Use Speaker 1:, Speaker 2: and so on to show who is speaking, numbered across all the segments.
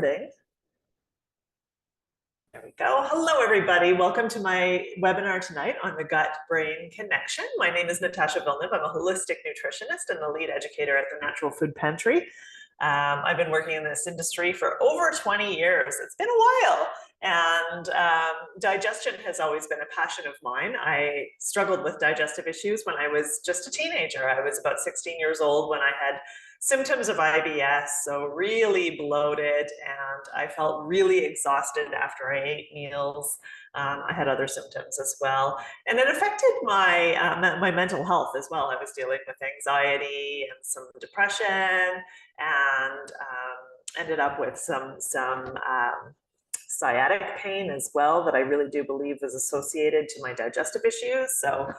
Speaker 1: There we go. Hello, everybody. Welcome to my webinar tonight on the gut-brain connection. My name is Natasha Villeneuve. I'm a holistic nutritionist and the lead educator at the Natural Food Pantry. I've been working in this industry for over 20 years. It's been a while. And digestion has always been a passion of mine. I struggled with digestive issues when I was just a teenager. I was about 16 years old when I had symptoms of IBS, so really bloated, and I felt really exhausted after I ate meals. I had other symptoms as well, and it affected my mental health as well. I was dealing with anxiety and some depression, and ended up with some sciatic pain as well that I really do believe is associated to my digestive issues. So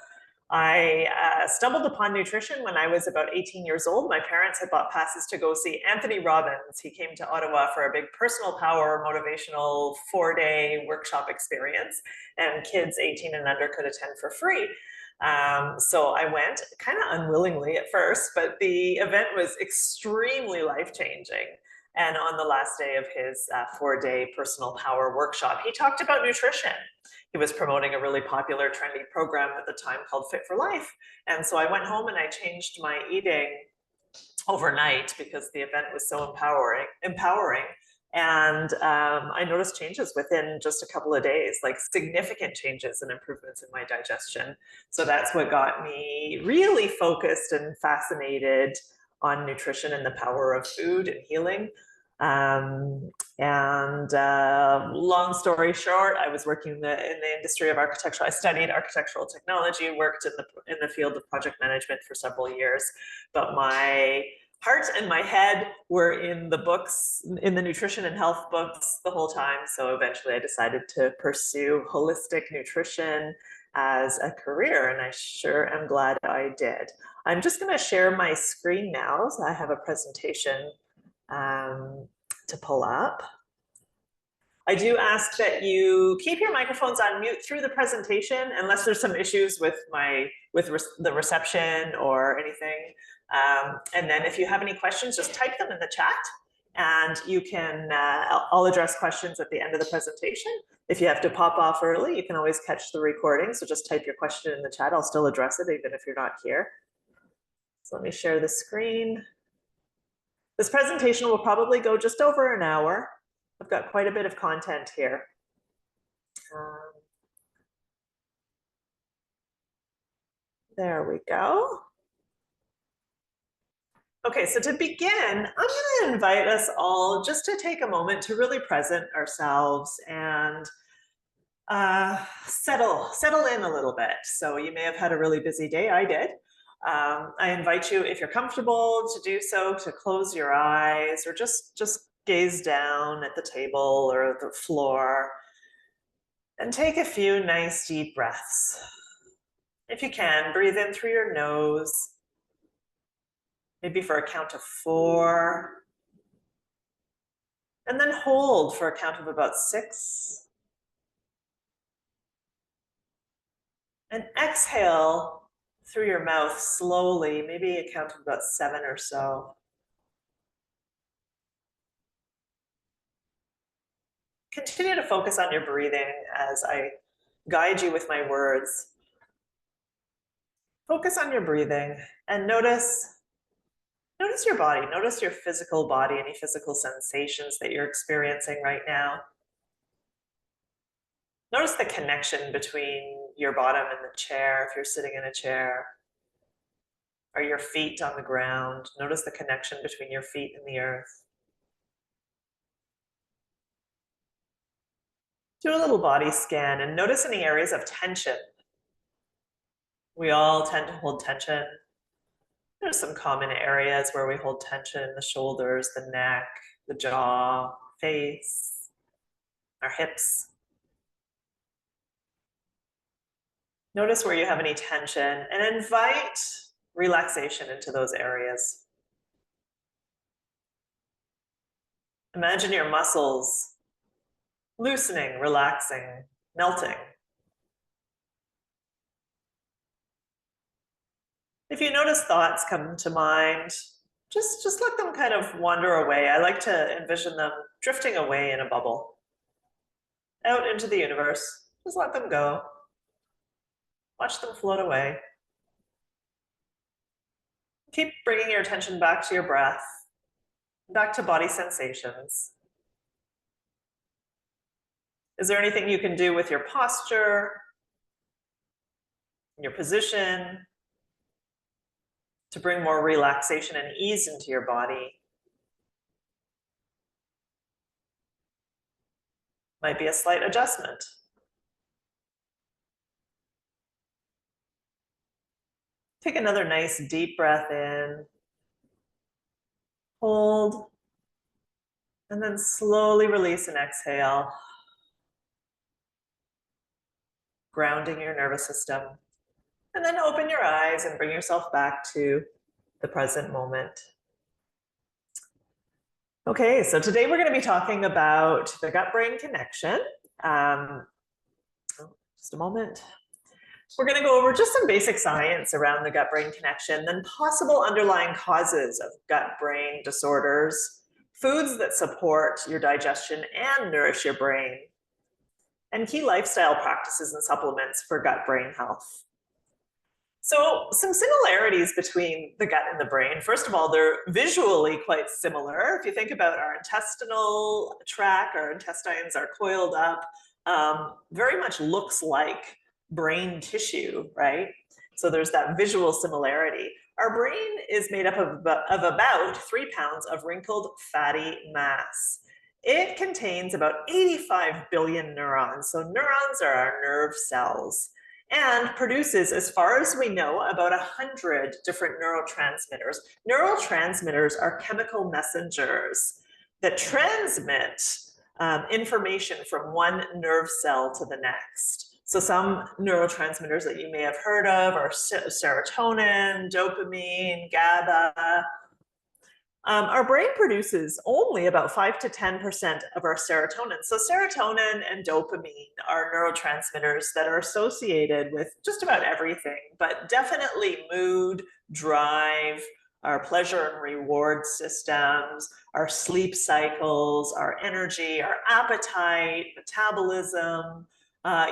Speaker 1: I stumbled upon nutrition when I was about 18 years old. My parents had bought passes to go see Anthony Robbins. He came to Ottawa for a big personal power motivational 4-day workshop experience, and kids 18 and under could attend for free. So I went kind of unwillingly at first, but the event was extremely life-changing. And on the last day of his 4-day personal power workshop, he talked about nutrition. He was promoting a really popular, trendy program at the time called Fit for Life. And so I went home and I changed my eating overnight because the event was so empowering. And I noticed changes within just a couple of days, like significant changes and improvements in my digestion. So that's what got me really focused and fascinated on nutrition and the power of food and healing. Long story short, I was working in the industry of architecture. I studied architectural technology, worked in the field of project management for several years, but my heart and my head were in the books, in the nutrition and health books the whole time. So eventually I decided to pursue holistic nutrition as a career, and I sure am glad I did. I'm just going to share my screen now. So I have a presentation to pull up. I do ask that you keep your microphones on mute through the presentation, unless there's some issues with the reception or anything. And then if you have any questions, just type them in the chat, and you can, I'll address questions at the end of the presentation. If you have to pop off early, you can always catch the recording. So just type your question in the chat. I'll still address it even if you're not here. So let me share the screen. This presentation will probably go just over an hour. I've got quite a bit of content here. There we go. Okay, so to begin, I'm going to invite us all just to take a moment to really present ourselves and settle in a little bit. So you may have had a really busy day. I did. I invite you, if you're comfortable, to do so, to close your eyes or just gaze down at the table or the floor and take a few nice deep breaths. If you can, breathe in through your nose, maybe for a count of 4, and then hold for a count of about 6. And exhale through your mouth slowly, maybe a count of about 7 or so. Continue to focus on your breathing as I guide you with my words. Focus on your breathing and notice your body. Notice your physical body, any physical sensations that you're experiencing right now. Notice the connection between your bottom and the chair, if you're sitting in a chair. Are your feet on the ground? Notice the connection between your feet and the earth. Do a little body scan and notice any areas of tension. We all tend to hold tension. There's some common areas where we hold tension: the shoulders, the neck, the jaw, face, our hips. Notice where you have any tension and invite relaxation into those areas. Imagine your muscles loosening, relaxing, melting. If you notice thoughts come to mind, just let them kind of wander away. I like to envision them drifting away in a bubble, out into the universe. Just let them go. Watch them float away. Keep bringing your attention back to your breath, back to body sensations. Is there anything you can do with your posture, your position, to bring more relaxation and ease into your body? Might be a slight adjustment. Take another nice deep breath in. Hold. And then slowly release and exhale. Grounding your nervous system. And then open your eyes and bring yourself back to the present moment. Okay, so today we're going to be talking about the gut-brain connection. Just a moment. We're going to go over just some basic science around the gut-brain connection, then possible underlying causes of gut-brain disorders, foods that support your digestion and nourish your brain, and key lifestyle practices and supplements for gut-brain health. So some similarities between the gut and the brain. First of all, they're visually quite similar. If you think about our intestinal tract, our intestines are coiled up, very much looks like brain tissue, right? So there's that visual similarity. Our brain is made up of about 3 pounds of wrinkled fatty mass. It contains about 85 billion neurons. So neurons are our nerve cells, and produces, as far as we know, about 100 different neurotransmitters. Neurotransmitters are chemical messengers that transmit information from one nerve cell to the next. So some neurotransmitters that you may have heard of are serotonin, dopamine, GABA. Our brain produces only about 5 to 10% of our serotonin. So serotonin and dopamine are neurotransmitters that are associated with just about everything, but definitely mood, drive, our pleasure and reward systems, our sleep cycles, our energy, our appetite, metabolism,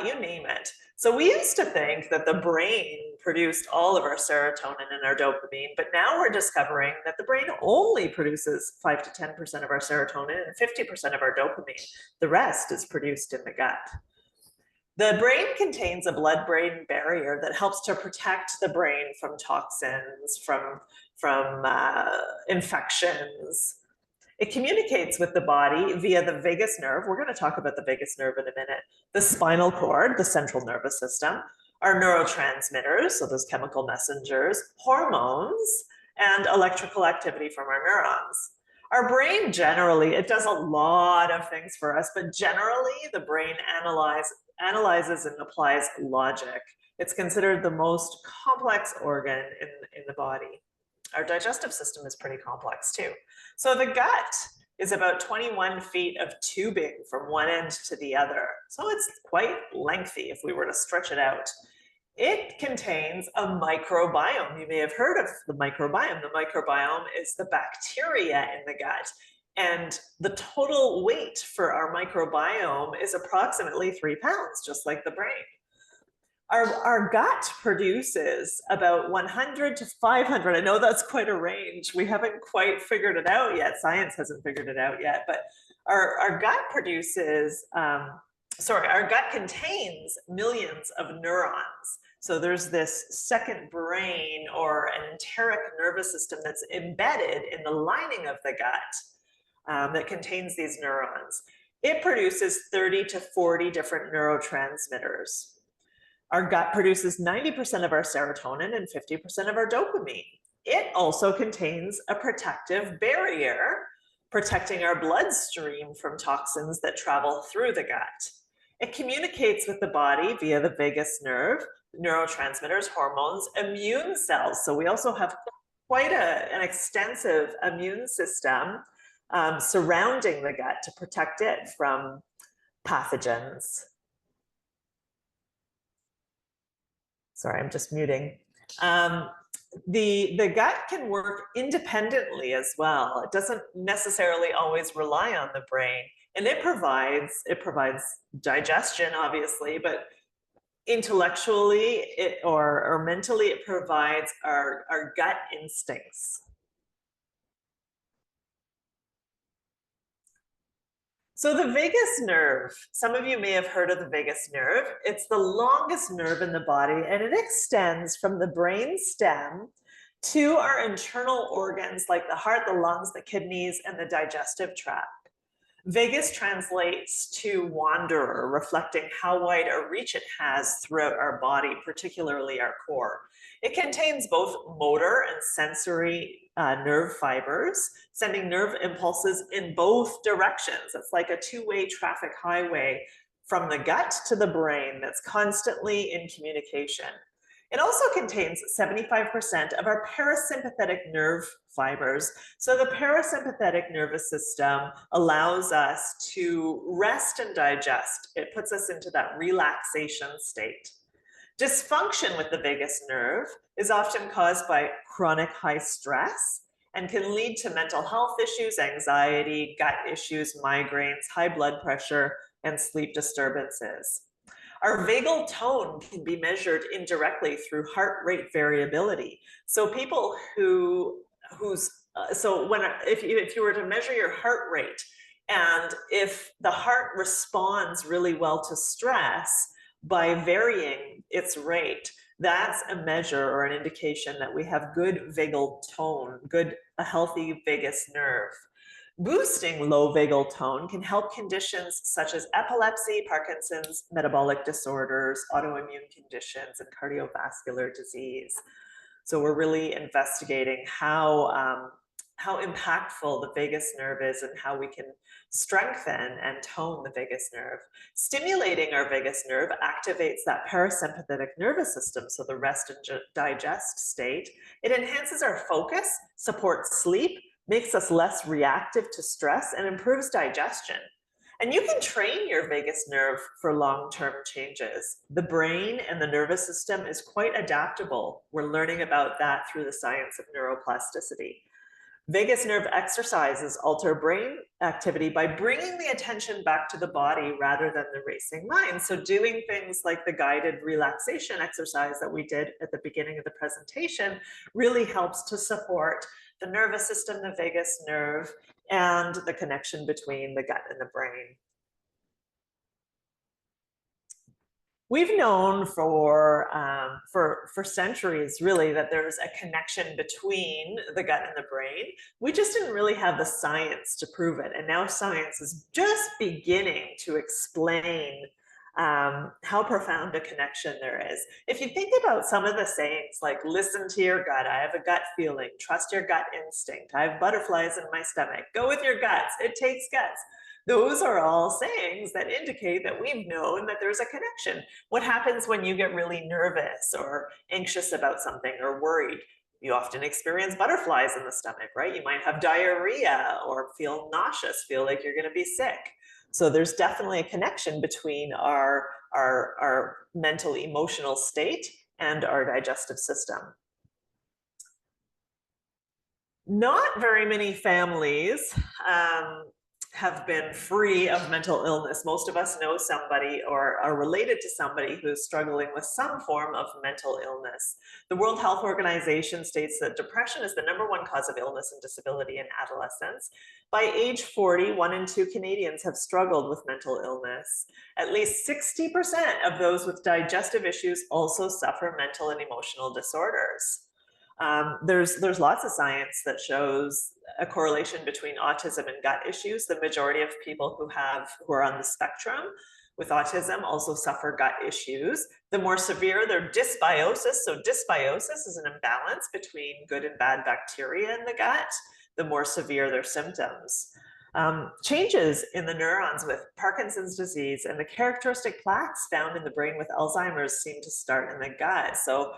Speaker 1: you name it. So we used to think that the brain produced all of our serotonin and our dopamine, but now we're discovering that the brain only produces 5 to 10% of our serotonin and 50% of our dopamine. The rest is produced in the gut. The brain contains a blood-brain barrier that helps to protect the brain from toxins, from infections. It communicates with the body via the vagus nerve. We're going to talk about the vagus nerve in a minute. The spinal cord, the central nervous system, our neurotransmitters, so those chemical messengers, hormones, and electrical activity from our neurons. Our brain generally, it does a lot of things for us, but generally the brain analyzes and applies logic. It's considered the most complex organ in the body. Our digestive system is pretty complex too. So the gut is about 21 feet of tubing from one end to the other. So it's quite lengthy if we were to stretch it out. It contains a microbiome. You may have heard of the microbiome. The microbiome is the bacteria in the gut. And the total weight for our microbiome is approximately 3 pounds, just like the brain. Our gut produces about 100 to 500. I know that's quite a range. We haven't quite figured it out yet. Science hasn't figured it out yet, but our gut produces, our gut contains millions of neurons. So there's this second brain or an enteric nervous system that's embedded in the lining of the gut that contains these neurons. It produces 30 to 40 different neurotransmitters. Our gut produces 90% of our serotonin and 50% of our dopamine. It also contains a protective barrier, protecting our bloodstream from toxins that travel through the gut. It communicates with the body via the vagus nerve, neurotransmitters, hormones, immune cells. So we also have quite an extensive immune system surrounding the gut to protect it from pathogens. Sorry, I'm just muting. The gut can work independently as well. It doesn't necessarily always rely on the brain, and it provides digestion, obviously, but intellectually or mentally, it provides our gut instincts. So the vagus nerve, some of you may have heard of the vagus nerve. It's the longest nerve in the body, and it extends from the brain stem to our internal organs like the heart, the lungs, the kidneys, and the digestive tract. Vagus translates to wanderer, reflecting how wide a reach it has throughout our body, particularly our core. It contains both motor and sensory nerve fibers, sending nerve impulses in both directions. It's like a two-way traffic highway from the gut to the brain that's constantly in communication. It also contains 75% of our parasympathetic nerve fibers. So the parasympathetic nervous system allows us to rest and digest. It puts us into that relaxation state. Dysfunction with the vagus nerve is often caused by chronic high stress and can lead to mental health issues, anxiety, gut issues, migraines, high blood pressure, and sleep disturbances. Our vagal tone can be measured indirectly through heart rate variability. So people if you were to measure your heart rate, and if the heart responds really well to stress by varying its rate, that's a measure or an indication that we have good vagal tone, a healthy vagus nerve. Boosting low vagal tone can help conditions such as epilepsy, Parkinson's, metabolic disorders, autoimmune conditions, and cardiovascular disease. So we're really investigating how impactful the vagus nerve is and how we can strengthen and tone the vagus nerve. Stimulating our vagus nerve activates that parasympathetic nervous system, so the rest and digest state. It enhances our focus, supports sleep, makes us less reactive to stress, and improves digestion. And you can train your vagus nerve for long-term changes. The brain and the nervous system is quite adaptable. We're learning about that through the science of neuroplasticity. Vagus nerve exercises alter brain activity by bringing the attention back to the body rather than the racing mind. So doing things like the guided relaxation exercise that we did at the beginning of the presentation really helps to support the nervous system, the vagus nerve, and the connection between the gut and the brain. We've known for centuries, really, that there's a connection between the gut and the brain. We just didn't really have the science to prove it. And now science is just beginning to explain how profound a connection there is. If you think about some of the sayings like, listen to your gut, I have a gut feeling, trust your gut instinct, I have butterflies in my stomach, go with your guts, it takes guts. Those are all sayings that indicate that we've known that there's a connection. What happens when you get really nervous or anxious about something or worried? You often experience butterflies in the stomach, right? You might have diarrhea or feel nauseous, feel like you're going to be sick. So there's definitely a connection between our mental, emotional state and our digestive system. Not very many families have been free of mental illness. Most of us know somebody or are related to somebody who's struggling with some form of mental illness. The World Health Organization states that depression is the #1 cause of illness and disability in adolescents. By age 40, 1 in 2 Canadians have struggled with mental illness. At least 60% of those with digestive issues also suffer mental and emotional disorders. There's lots of science that shows a correlation between autism and gut issues. The majority of people who are on the spectrum with autism also suffer gut issues. The more severe their dysbiosis, so dysbiosis is an imbalance between good and bad bacteria in the gut, the more severe their symptoms. Changes in the neurons with Parkinson's disease and the characteristic plaques found in the brain with Alzheimer's seem to start in the gut. So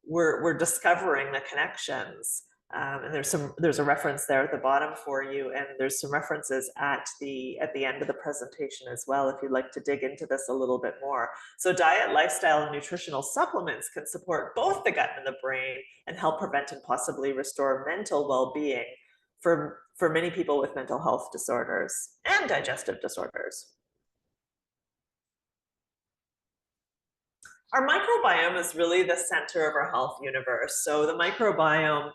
Speaker 1: we're discovering the connections. And there's a reference there at the bottom for you, and there's some references at the end of the presentation as well, if you'd like to dig into this a little bit more. So diet, lifestyle, and nutritional supplements can support both the gut and the brain and help prevent and possibly restore mental well-being for many people with mental health disorders and digestive disorders. Our microbiome is really the center of our health universe. So the microbiome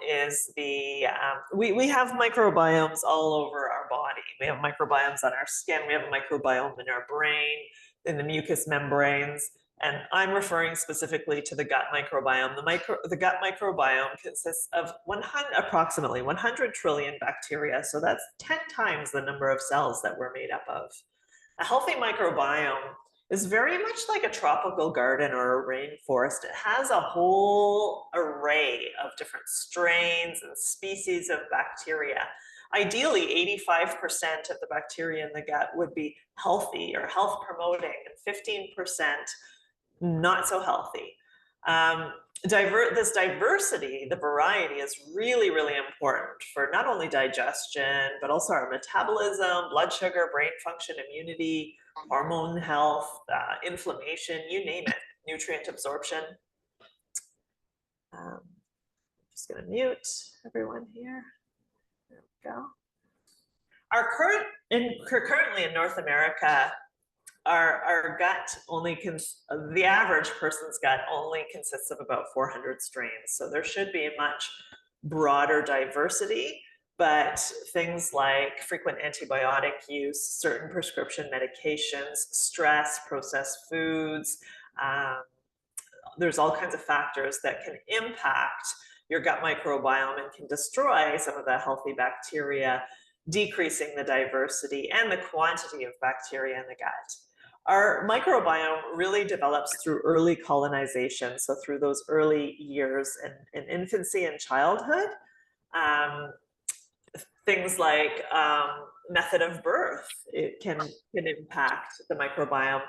Speaker 1: is we have microbiomes all over our body. We have microbiomes on our skin. We have a microbiome in our brain, in the mucous membranes. And I'm referring specifically to the gut microbiome. The gut microbiome consists of approximately 100 trillion bacteria. So that's 10 times the number of cells that we're made up of. A healthy microbiome is very much like a tropical garden or a rainforest. It has a whole array of different strains and species of bacteria. Ideally, 85% of the bacteria in the gut would be healthy or health promoting, and 15% not so healthy. This diversity, the variety, is really, really important for not only digestion, but also our metabolism, blood sugar, brain function, immunity, hormone health, inflammation, you name it, nutrient absorption. I'm just going to mute everyone here. There we go. Currently in North America, our gut the average person's gut only consists of about 400 strains. So there should be a much broader diversity, but things like frequent antibiotic use, certain prescription medications, stress, processed foods, there's all kinds of factors that can impact your gut microbiome and can destroy some of the healthy bacteria, decreasing the diversity and the quantity of bacteria in the gut. Our microbiome really develops through early colonization, so through those early years in infancy and childhood. Things like method of birth, it can impact the microbiome.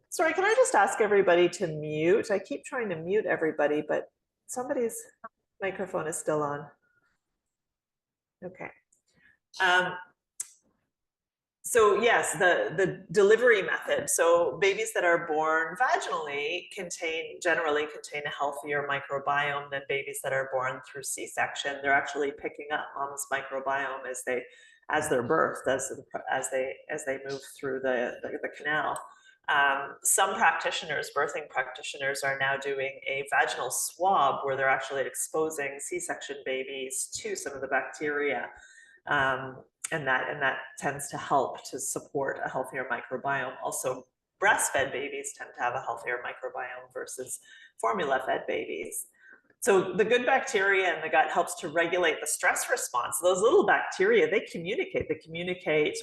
Speaker 1: Sorry, can I just ask everybody to mute? I keep trying to mute everybody, but somebody's microphone is still on. Okay. So yes, the delivery method. So babies that are born vaginally generally contain a healthier microbiome than babies that are born through C-section. They're actually picking up mom's microbiome as they're birthed, as they move through the canal. Some birthing practitioners, are now doing a vaginal swab where they're actually exposing C-section babies to some of the bacteria. And that tends to help to support a healthier microbiome. Also, breastfed babies tend to have a healthier microbiome versus formula-fed babies. So the good bacteria in the gut helps to regulate the stress response. Those little bacteria, they communicate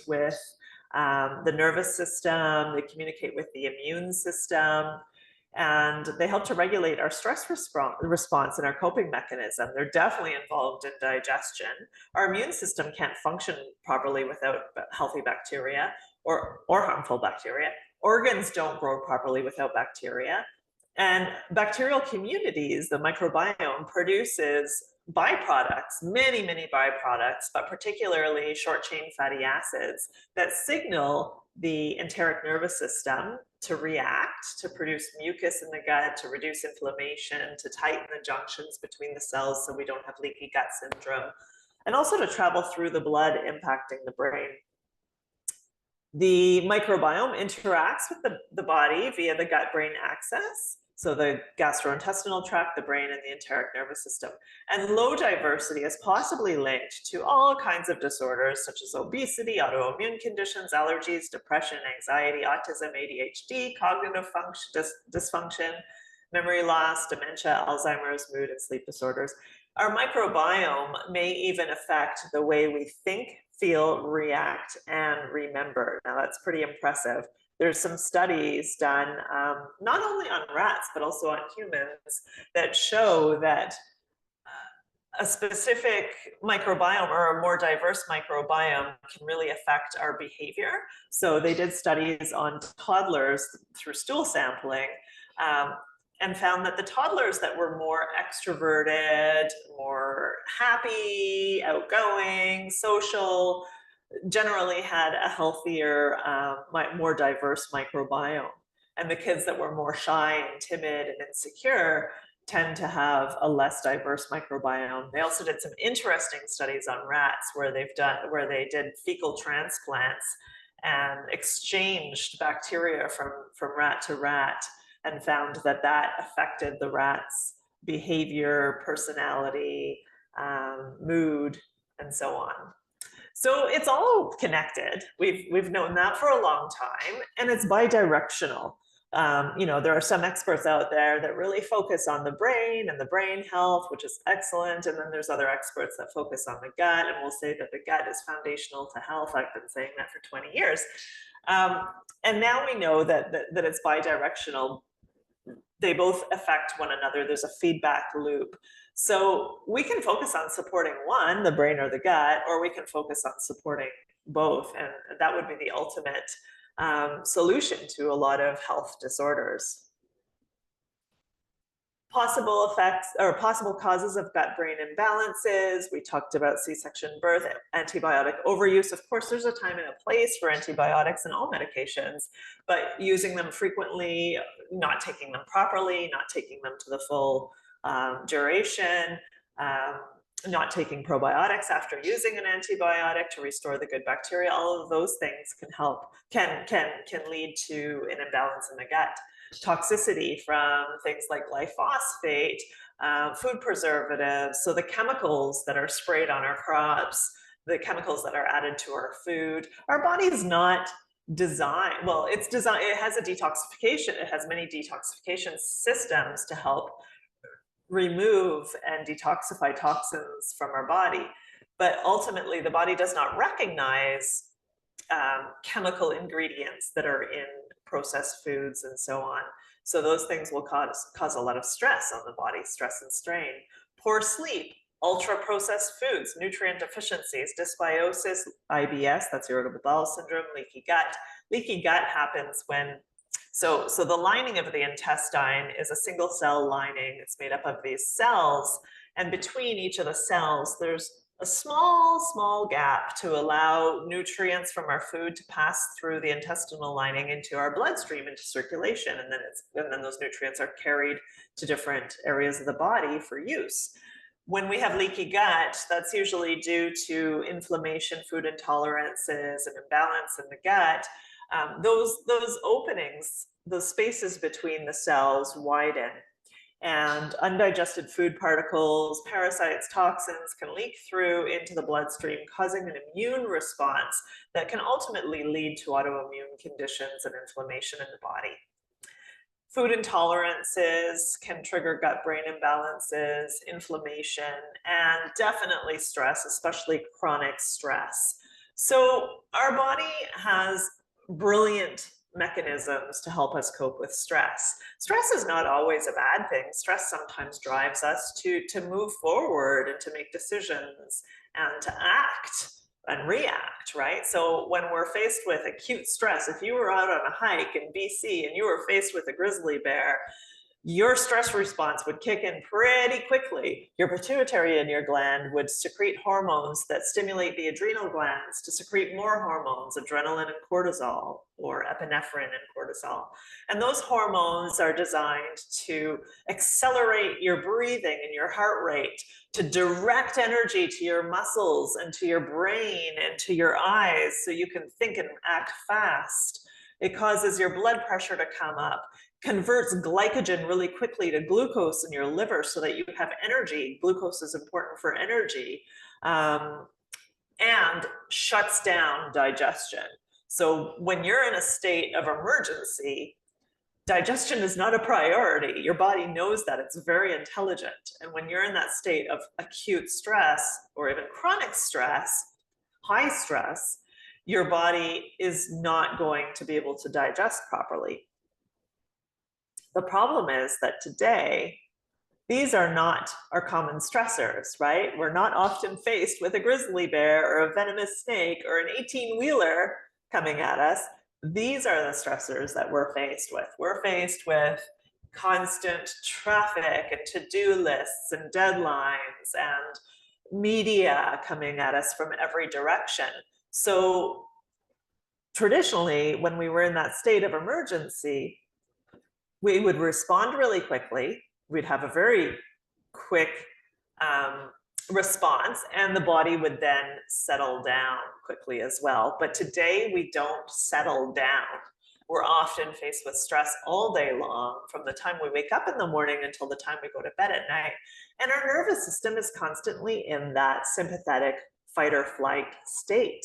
Speaker 1: with the nervous system, they communicate with the immune system, and they help to regulate our stress response and our coping mechanism. They're definitely involved in digestion. Our immune system can't function properly without healthy bacteria or harmful bacteria. Organs don't grow properly without bacteria. And bacterial communities, the microbiome, produces byproducts, many, many byproducts, but particularly short-chain fatty acids that signal the enteric nervous system to react, to produce mucus in the gut, to reduce inflammation, to tighten the junctions between the cells so we don't have leaky gut syndrome, and also to travel through the blood, impacting the brain. The microbiome interacts with the body via the gut-brain axis, so the gastrointestinal tract, the brain, and the enteric nervous system. And low diversity is possibly linked to all kinds of disorders such as obesity, autoimmune conditions, allergies, depression, anxiety, autism, ADHD, cognitive dysfunction, memory loss, dementia, Alzheimer's, mood, and sleep disorders. Our microbiome may even affect the way we think, feel, react, and remember. Now that's pretty impressive. There's some studies done not only on rats, but also on humans that show that a specific microbiome or a more diverse microbiome can really affect our behavior. So they did studies on toddlers through stool sampling, and found that the toddlers that were more extroverted, more happy, outgoing, social, generally had a healthier, more diverse microbiome. And the kids that were more shy and timid and insecure tend to have a less diverse microbiome. They also did some interesting studies on rats where they did fecal transplants and exchanged bacteria from rat to rat, and found that that affected the rat's behavior, personality, mood, and so on. So it's all connected. We've known that for a long time, and it's bidirectional. There are some experts out there that really focus on the brain and the brain health, which is excellent. And then there's other experts that focus on the gut, and will say that the gut is foundational to health. I've been saying that for 20 years. And now we know that it's bidirectional. They both affect one another. There's a feedback loop. So we can focus on supporting one, the brain or the gut, or we can focus on supporting both. And that would be the ultimate solution to a lot of health disorders. Possible effects or possible causes of gut-brain imbalances. We talked about C-section birth, antibiotic overuse. Of course, there's a time and a place for antibiotics and all medications, but using them frequently, not taking them properly, not taking them to the full duration, not taking probiotics after using an antibiotic to restore the good bacteria. All of those things can lead to an imbalance in the gut. Toxicity from things like glyphosate, food preservatives, so the chemicals that are sprayed on our crops, the chemicals that are added to our food. Our body is not designed, well, it's designed, it has a detoxification, it has many detoxification systems to help remove and detoxify toxins from our body. But ultimately, the body does not recognize chemical ingredients that are in processed foods and so on. So those things will cause a lot of stress on the body, stress and strain. Poor sleep, ultra-processed foods, nutrient deficiencies, dysbiosis, IBS, that's irritable bowel syndrome, leaky gut. Leaky gut happens when, so the lining of the intestine is a single cell lining. It's made up of these cells, and between each of the cells, there's a small gap to allow nutrients from our food to pass through the intestinal lining into our bloodstream, into circulation, and then those nutrients are carried to different areas of the body for use. When we have leaky gut, that's usually due to inflammation, food intolerances, and imbalance in the gut. Those openings, those spaces between the cells widen, and undigested food particles, parasites, toxins can leak through into the bloodstream, causing an immune response that can ultimately lead to autoimmune conditions and inflammation in the body. Food intolerances can trigger gut-brain imbalances, inflammation, and definitely stress, especially chronic stress. So our body has brilliant mechanisms to help us cope with stress. Stress is not always a bad thing. Stress sometimes drives us to move forward and to make decisions and to act and react, right? So when we're faced with acute stress, if you were out on a hike in BC and you were faced with a grizzly bear, your stress response would kick in pretty quickly. Your pituitary in your gland would secrete hormones that stimulate the adrenal glands to secrete more hormones, adrenaline and cortisol, or epinephrine and cortisol. And those hormones are designed to accelerate your breathing and your heart rate, to direct energy to your muscles and to your brain and to your eyes so you can think and act fast. It causes your blood pressure to come up, converts glycogen really quickly to glucose in your liver so that you have energy. Glucose is important for energy, and shuts down digestion. So when you're in a state of emergency, digestion is not a priority. Your body knows that. It's very intelligent. And when you're in that state of acute stress or even chronic stress, high stress, your body is not going to be able to digest properly. The problem is that today, these are not our common stressors, right? We're not often faced with a grizzly bear or a venomous snake or an 18-wheeler coming at us. These are the stressors that we're faced with. We're faced with constant traffic and to-do lists and deadlines and media coming at us from every direction. So traditionally, when we were in that state of emergency, we would respond really quickly. We'd have a very quick response, and the body would then settle down quickly as well. But today we don't settle down. We're often faced with stress all day long, from the time we wake up in the morning until the time we go to bed at night. And our nervous system is constantly in that sympathetic fight or flight state.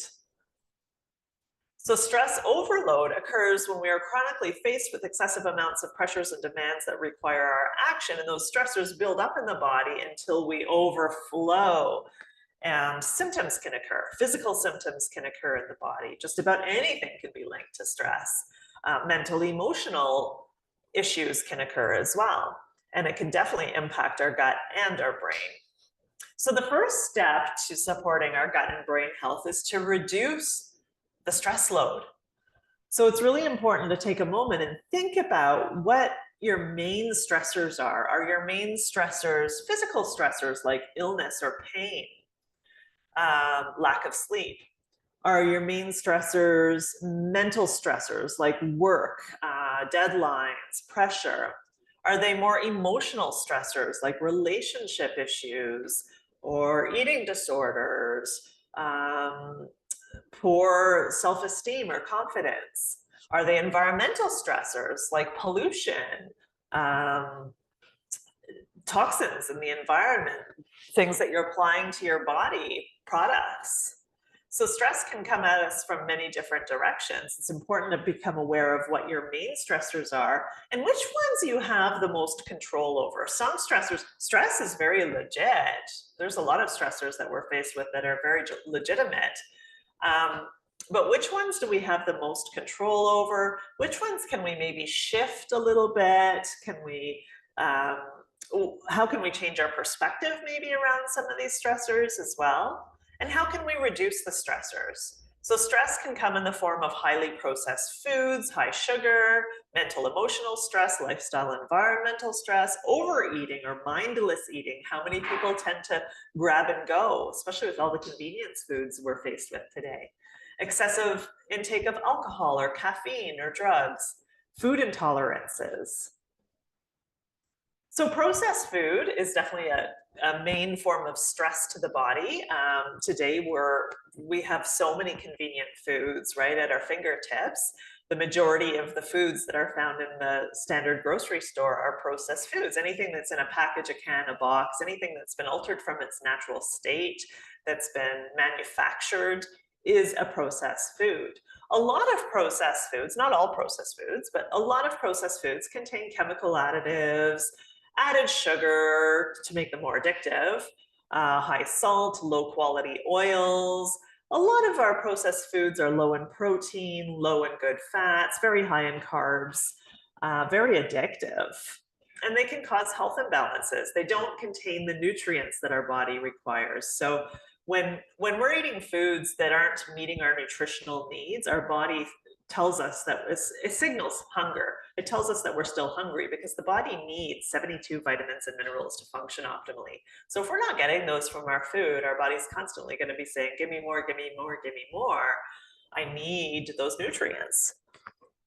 Speaker 1: So stress overload occurs when we are chronically faced with excessive amounts of pressures and demands that require our action, and those stressors build up in the body until we overflow. And symptoms can occur. Physical symptoms can occur in the body. Just about anything can be linked to stress. Mental, emotional issues can occur as well. And it can definitely impact our gut and our brain. So the first step to supporting our gut and brain health is to reduce the stress load. So it's really important to take a moment and think about what your main stressors are. Are your main stressors physical stressors like illness or pain, lack of sleep? Are your main stressors mental stressors like work, deadlines, pressure? Are they more emotional stressors like relationship issues or eating disorders, poor self-esteem or confidence? Are they environmental stressors like pollution, toxins in the environment, things that you're applying to your body, products? So stress can come at us from many different directions. It's important to become aware of what your main stressors are and which ones you have the most control over. Some stressors, stress is very legit. There's a lot of stressors that we're faced with that are very legitimate. But which ones do we have the most control over? Which ones can we maybe shift a little bit? Can we, how can we change our perspective maybe around some of these stressors as well? And how can we reduce the stressors? So stress can come in the form of highly processed foods, high sugar, mental, emotional stress, lifestyle, environmental stress, overeating or mindless eating. How many people tend to grab and go, especially with all the convenience foods we're faced with today? Excessive intake of alcohol or caffeine or drugs, food intolerances. So processed food is definitely a main form of stress to the body. Today we have so many convenient foods right at our fingertips. The majority of the foods that are found in the standard grocery store are processed foods. Anything that's in a package, a can, a box, anything that's been altered from its natural state, that's been manufactured, is a processed food. A lot of processed foods, not all processed foods, but a lot of processed foods contain chemical additives, added sugar to make them more addictive, high salt, low quality oils. A lot of our processed foods are low in protein, low in good fats, very high in carbs, very addictive. And they can cause health imbalances. They don't contain the nutrients that our body requires. So when we're eating foods that aren't meeting our nutritional needs, our body tells us that it signals hunger. It tells us that we're still hungry because the body needs 72 vitamins and minerals to function optimally. So if we're not getting those from our food, our body's constantly going to be saying, give me more, give me more, give me more. I need those nutrients.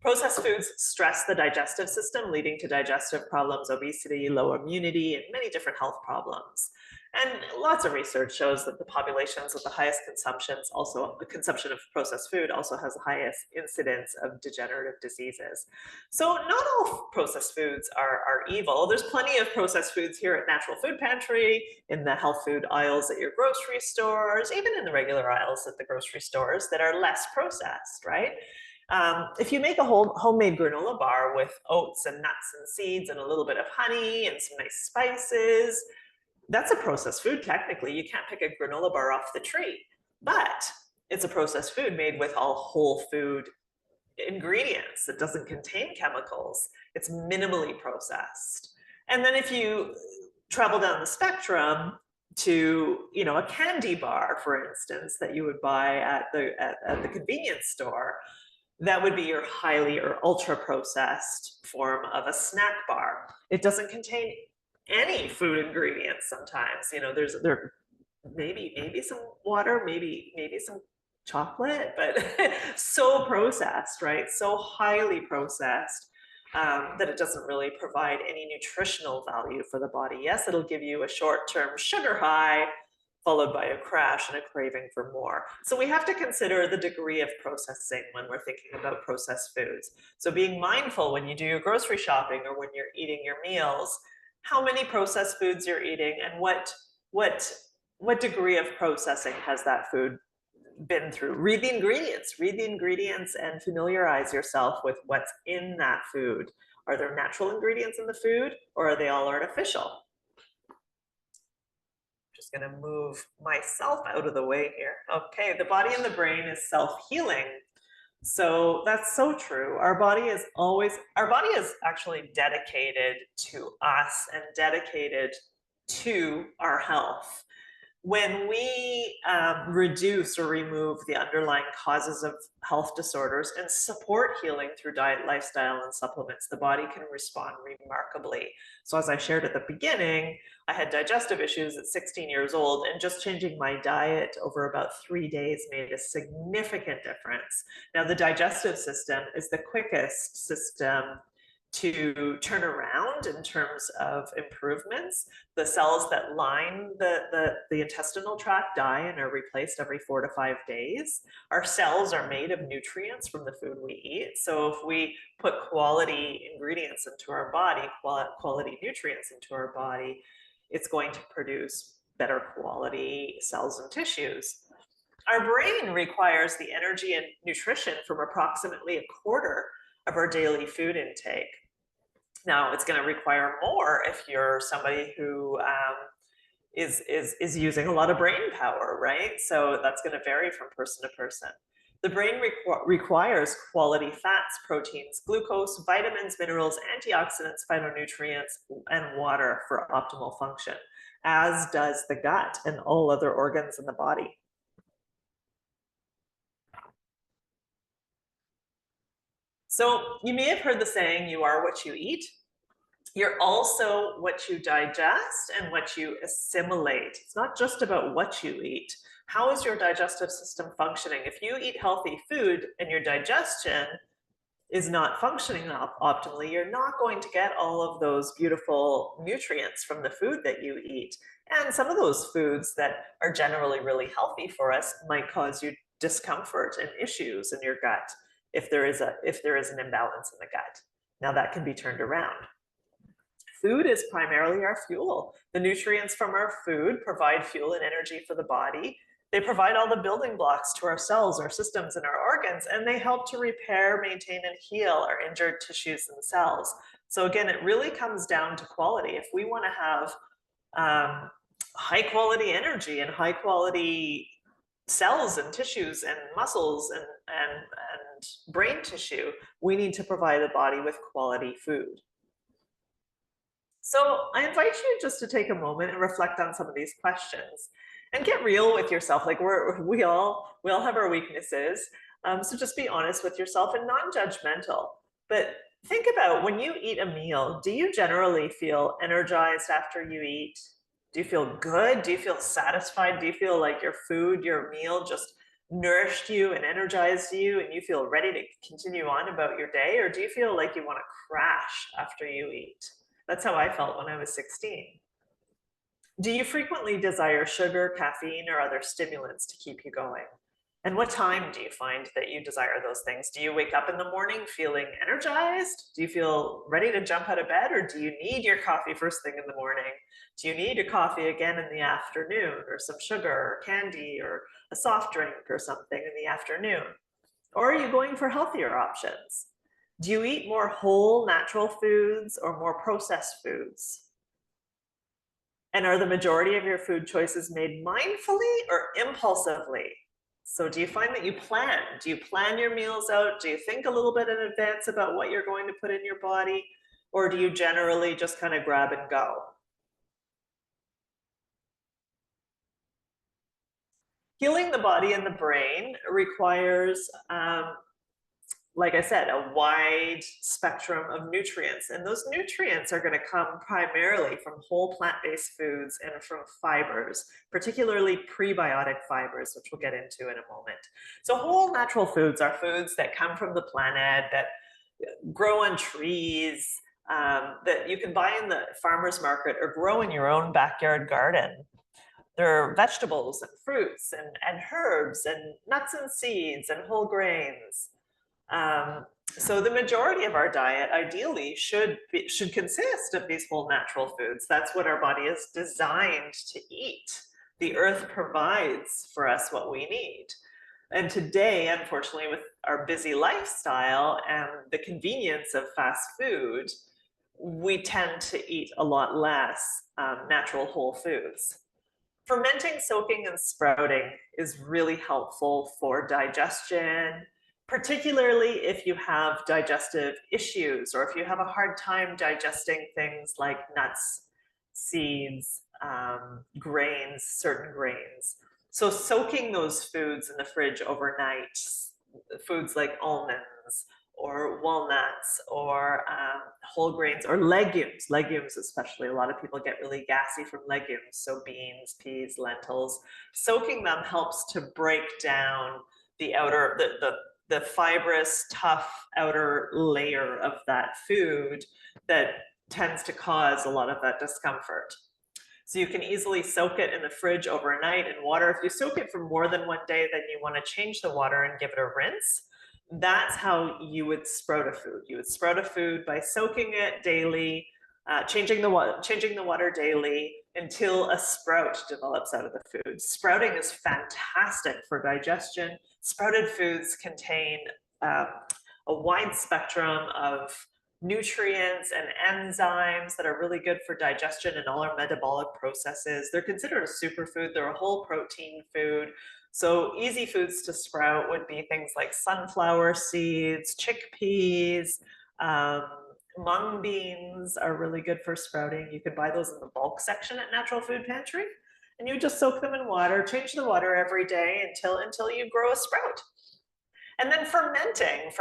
Speaker 1: Processed foods stress the digestive system, leading to digestive problems, obesity, low immunity, and many different health problems. And lots of research shows that the populations with the highest consumptions, also the consumption of processed food, also has the highest incidence of degenerative diseases. So not all processed foods are evil. There's plenty of processed foods here at Natural Food Pantry, in the health food aisles at your grocery stores, even in the regular aisles at the grocery stores that are less processed, right? If you make a homemade granola bar with oats and nuts and seeds and a little bit of honey and some nice spices, that's a processed food technically. You can't pick a granola bar off the tree, but it's a processed food made with all whole food ingredients. It doesn't contain chemicals. It's minimally processed. And then if you travel down the spectrum to, you know, a candy bar, for instance, that you would buy at the convenience store, that would be your highly or ultra processed form of a snack bar. It doesn't contain any food ingredients sometimes. You know, there maybe some water, maybe some chocolate, but so processed, right? So highly processed that it doesn't really provide any nutritional value for the body. Yes, it'll give you a short-term sugar high, followed by a crash and a craving for more. So we have to consider the degree of processing when we're thinking about processed foods. So being mindful when you do your grocery shopping or when you're eating your meals, how many processed foods you're eating and what degree of processing has that food been through. Read the ingredients and familiarize yourself with what's in that food. Are there natural ingredients in the food or are they all artificial? Just going to move myself out of the way here. Okay, the body and the brain is self-healing. So that's so true. Our body is actually dedicated to us and dedicated to our health. When we reduce or remove the underlying causes of health disorders and support healing through diet, lifestyle, and supplements, the body can respond remarkably. So as I shared at the beginning, I had digestive issues at 16 years old, and just changing my diet over about 3 days made a significant difference. Now, the digestive system is the quickest system to turn around in terms of improvements. The cells that line the intestinal tract die and are replaced every 4 to 5 days. Our cells are made of nutrients from the food we eat. So if we put quality ingredients into our body, quality nutrients into our body, it's going to produce better quality cells and tissues. Our brain requires the energy and nutrition from approximately a quarter of our daily food intake. Now, it's going to require more if you're somebody who is using a lot of brain power, right? So that's going to vary from person to person. The brain requires quality fats, proteins, glucose, vitamins, minerals, antioxidants, phytonutrients, and water for optimal function, as does the gut and all other organs in the body. So you may have heard the saying, you are what you eat. You're also what you digest and what you assimilate. It's not just about what you eat. How is your digestive system functioning? If you eat healthy food and your digestion is not functioning optimally, you're not going to get all of those beautiful nutrients from the food that you eat. And some of those foods that are generally really healthy for us might cause you discomfort and issues in your gut if there is an imbalance in the gut. Now that can be turned around. Food is primarily our fuel. The nutrients from our food provide fuel and energy for the body. They provide all the building blocks to our cells, our systems, and our organs, and they help to repair, maintain, and heal our injured tissues and cells. So again, it really comes down to quality. If we want to have high quality energy and high quality cells and tissues and muscles and brain tissue, we need to provide the body with quality food. So I invite you just to take a moment and reflect on some of these questions and get real with yourself. Like we all have our weaknesses. So just be honest with yourself and non-judgmental. But think about when you eat a meal, do you generally feel energized after you eat? Do you feel good? Do you feel satisfied? Do you feel like your food, your meal just nourished you and energized you and you feel ready to continue on about your day? Or do you feel like you want to crash after you eat? That's how I felt when I was 16. Do you frequently desire sugar, caffeine, or other stimulants to keep you going? And what time do you find that you desire those things? Do you wake up in the morning feeling energized? Do you feel ready to jump out of bed, or do you need your coffee first thing in the morning? Do you need your coffee again in the afternoon, or some sugar or candy or a soft drink or something in the afternoon? Or are you going for healthier options? Do you eat more whole, natural foods or more processed foods? And are the majority of your food choices made mindfully or impulsively? So do you find that you plan? Do you plan your meals out? Do you think a little bit in advance about what you're going to put in your body? Or do you generally just kind of grab and go? Healing the body and the brain requires like I said, a wide spectrum of nutrients. And those nutrients are going to come primarily from whole plant-based foods and from fibers, particularly prebiotic fibers, which we'll get into in a moment. So whole natural foods are foods that come from the planet, that grow on trees, that you can buy in the farmer's market or grow in your own backyard garden. There are vegetables and fruits and herbs and nuts and seeds and whole grains. So the majority of our diet ideally should consist of these whole natural foods. That's what our body is designed to eat. The earth provides for us what we need. And today, unfortunately, with our busy lifestyle and the convenience of fast food, we tend to eat a lot less natural whole foods. Fermenting, soaking, and sprouting is really helpful for digestion, particularly if you have digestive issues or if you have a hard time digesting things like nuts, seeds, grains, certain grains. So soaking those foods in the fridge overnight, foods like almonds or walnuts or whole grains or legumes especially. A lot of people get really gassy from legumes, so beans, peas, lentils. Soaking them helps to break down the outer, the fibrous, tough outer layer of that food that tends to cause a lot of that discomfort. So you can easily soak it in the fridge overnight in water. If you soak it for more than one day, then you want to change the water and give it a rinse. That's how you would sprout a food. You would sprout a food by soaking it daily, changing the water daily until a sprout develops out of the food. Sprouting is fantastic for digestion. Sprouted foods contain a wide spectrum of nutrients and enzymes that are really good for digestion and all our metabolic processes. They're considered a superfood. They're a whole protein food. So easy foods to sprout would be things like sunflower seeds, chickpeas, mung beans are really good for sprouting. You can buy those in the bulk section at Natural Food Pantry. And you just soak them in water, change the water every day until you grow a sprout. And then fermented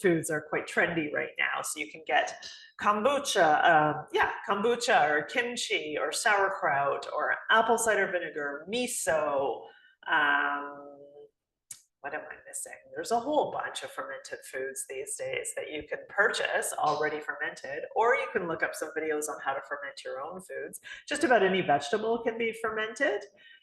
Speaker 1: foods are quite trendy right now. So you can get kombucha, kombucha or kimchi or sauerkraut or apple cider vinegar, miso. What am I missing? There's a whole bunch of fermented foods these days that you can purchase already fermented, or you can look up some videos on how to ferment your own foods. Just about any vegetable can be fermented,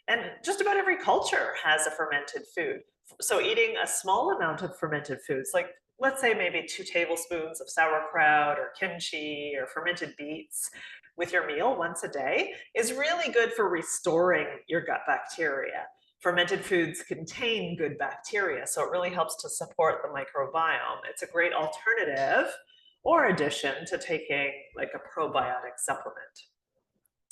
Speaker 1: and just about every culture has a fermented food. So eating a small amount of fermented foods, like let's say maybe 2 tablespoons of sauerkraut or kimchi or fermented beets with your meal once a day is really good for restoring your gut bacteria. Fermented foods contain good bacteria, so it really helps to support the microbiome. It's a great alternative or addition to taking like a probiotic supplement.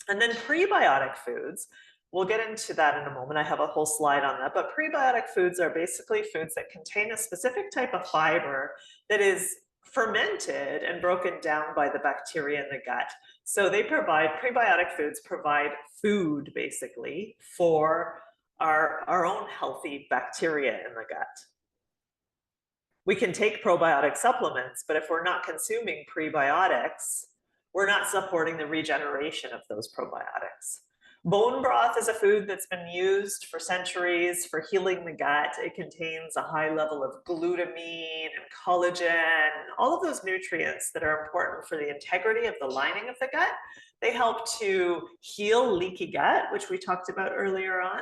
Speaker 1: And then prebiotic foods, we'll get into that in a moment. I have a whole slide on that, but prebiotic foods are basically foods that contain a specific type of fiber that is fermented and broken down by the bacteria in the gut. So prebiotic foods provide food basically for our own healthy bacteria in the gut. We can take probiotic supplements, but if we're not consuming prebiotics, we're not supporting the regeneration of those probiotics. Bone broth is a food that's been used for centuries for healing the gut. It contains a high level of glutamine and collagen, all of those nutrients that are important for the integrity of the lining of the gut. They help to heal leaky gut, which we talked about earlier on.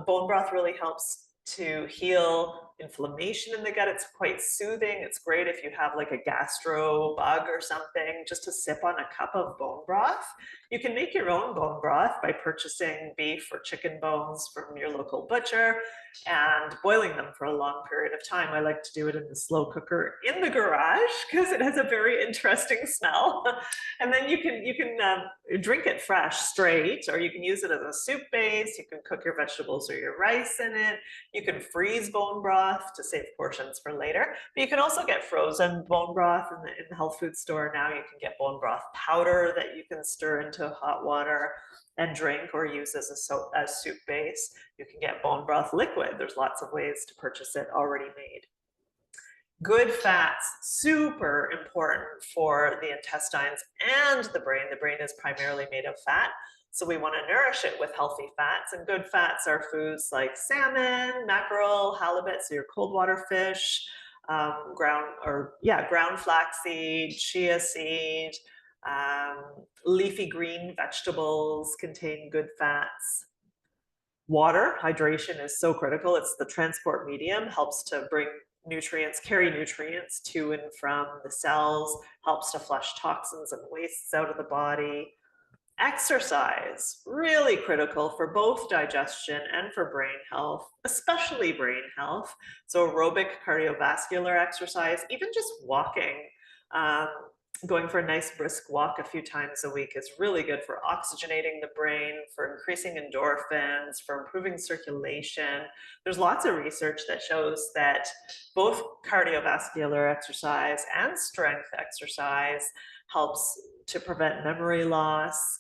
Speaker 1: Bone broth really helps to heal inflammation in the gut. It's quite soothing. It's great if you have like a gastro bug or something, just to sip on a cup of bone broth. You can make your own bone broth by purchasing beef or chicken bones from your local butcher and boiling them for a long period of time. I like to do it in the slow cooker in the garage because it has a very interesting smell. And then you can drink it fresh, straight, or you can use it as a soup base. You can cook your vegetables or your rice in it. You can freeze bone broth broth to save portions for later. But you can also get frozen bone broth in the health food store now. You can get bone broth powder that you can stir into hot water and drink or use as a soup base. You can get bone broth liquid. There's lots of ways to purchase it already made. Good fats, super important for the intestines and the brain. The brain is primarily made of fat, so we want to nourish it with healthy fats. And good fats are foods like salmon, mackerel, halibut, so your cold water fish, ground flaxseed, chia seed, leafy green vegetables contain good fats. Water, hydration is so critical. It's the transport medium, helps to bring nutrients, carry nutrients to and from the cells, helps to flush toxins and wastes out of the body. Exercise, really critical for both digestion and for brain health, especially brain health. So aerobic cardiovascular exercise, even just walking, going for a nice brisk walk a few times a week is really good for oxygenating the brain, for increasing endorphins, for improving circulation. There's lots of research that shows that both cardiovascular exercise and strength exercise helps to prevent memory loss,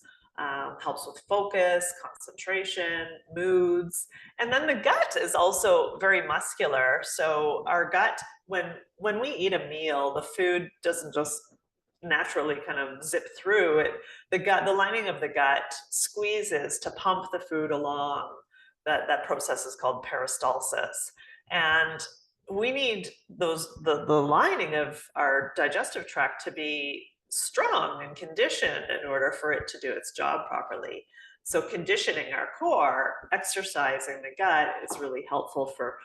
Speaker 1: helps with focus, concentration, moods. And then the gut is also very muscular. So our gut, when we eat a meal, the food doesn't just naturally kind of zip through it. The lining of the gut squeezes to pump the food along. That process is called peristalsis. And we need the lining of our digestive tract to be strong and conditioned in order for it to do its job properly. So conditioning our core, exercising the gut is really helpful for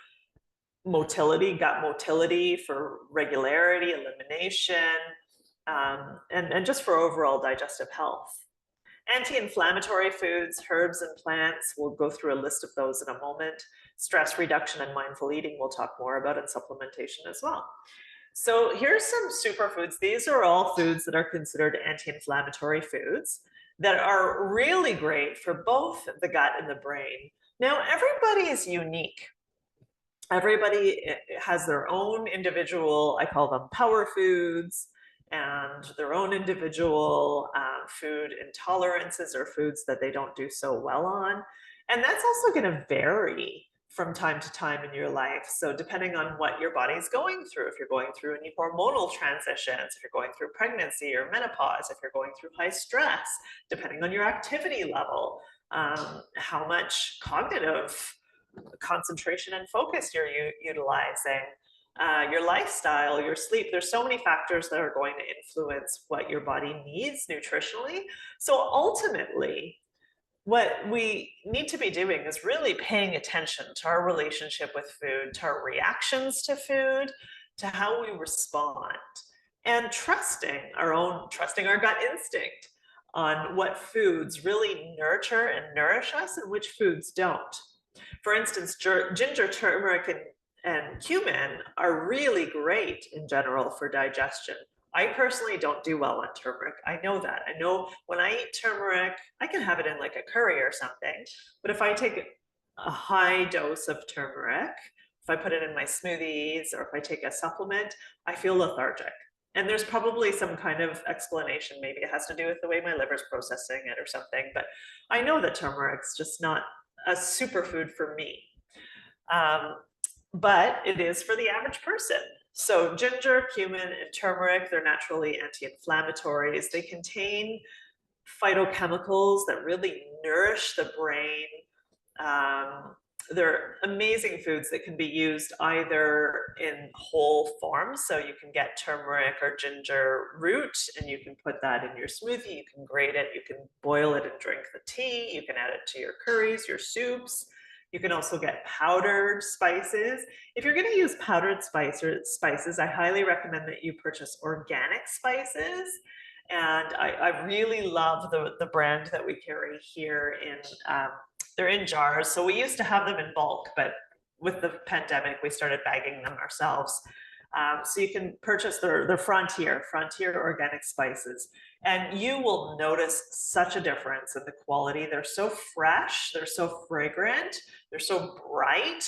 Speaker 1: motility, gut motility, for regularity, elimination, and just for overall digestive health. Anti-inflammatory foods, herbs and plants, we'll go through a list of those in a moment. Stress reduction and mindful eating we'll talk more about, and supplementation as well. So here's some superfoods. These are all foods that are considered anti-inflammatory foods that are really great for both the gut and the brain. Now, everybody is unique. Everybody has their own individual, I call them power foods, and their own individual food intolerances or foods that they don't do so well on. And that's also going to vary from time to time in your life. So depending on what your body's going through, if you're going through any hormonal transitions, if you're going through pregnancy or menopause, if you're going through high stress, depending on your activity level, how much cognitive concentration and focus you're utilizing, your lifestyle, your sleep. There's so many factors that are going to influence what your body needs nutritionally. So ultimately, what we need to be doing is really paying attention to our relationship with food, to our reactions to food, to how we respond, and trusting our gut instinct on what foods really nurture and nourish us and which foods don't. For instance, ginger, turmeric, and cumin are really great in general for digestion. I personally don't do well on turmeric. I know that. I know when I eat turmeric, I can have it in like a curry or something. But if I take a high dose of turmeric, if I put it in my smoothies or if I take a supplement, I feel lethargic. And there's probably some kind of explanation. Maybe it has to do with the way my liver's processing it or something. But I know that turmeric's just not a superfood for me. But it is for the average person. So ginger, cumin, and turmeric, they're naturally anti-inflammatories. They contain phytochemicals that really nourish the brain. They're amazing foods that can be used either in whole forms. So you can get turmeric or ginger root and you can put that in your smoothie. You can grate it. You can boil it and drink the tea. You can add it to your curries, your soups. You can also get powdered spices. If you're going to use powdered spices, I highly recommend that you purchase organic spices. And I really love the brand that we carry here they're in jars. So we used to have them in bulk, but with the pandemic, we started bagging them ourselves. So you can purchase their Frontier organic spices. And you will notice such a difference in the quality. They're so fresh, they're so fragrant, they're so bright.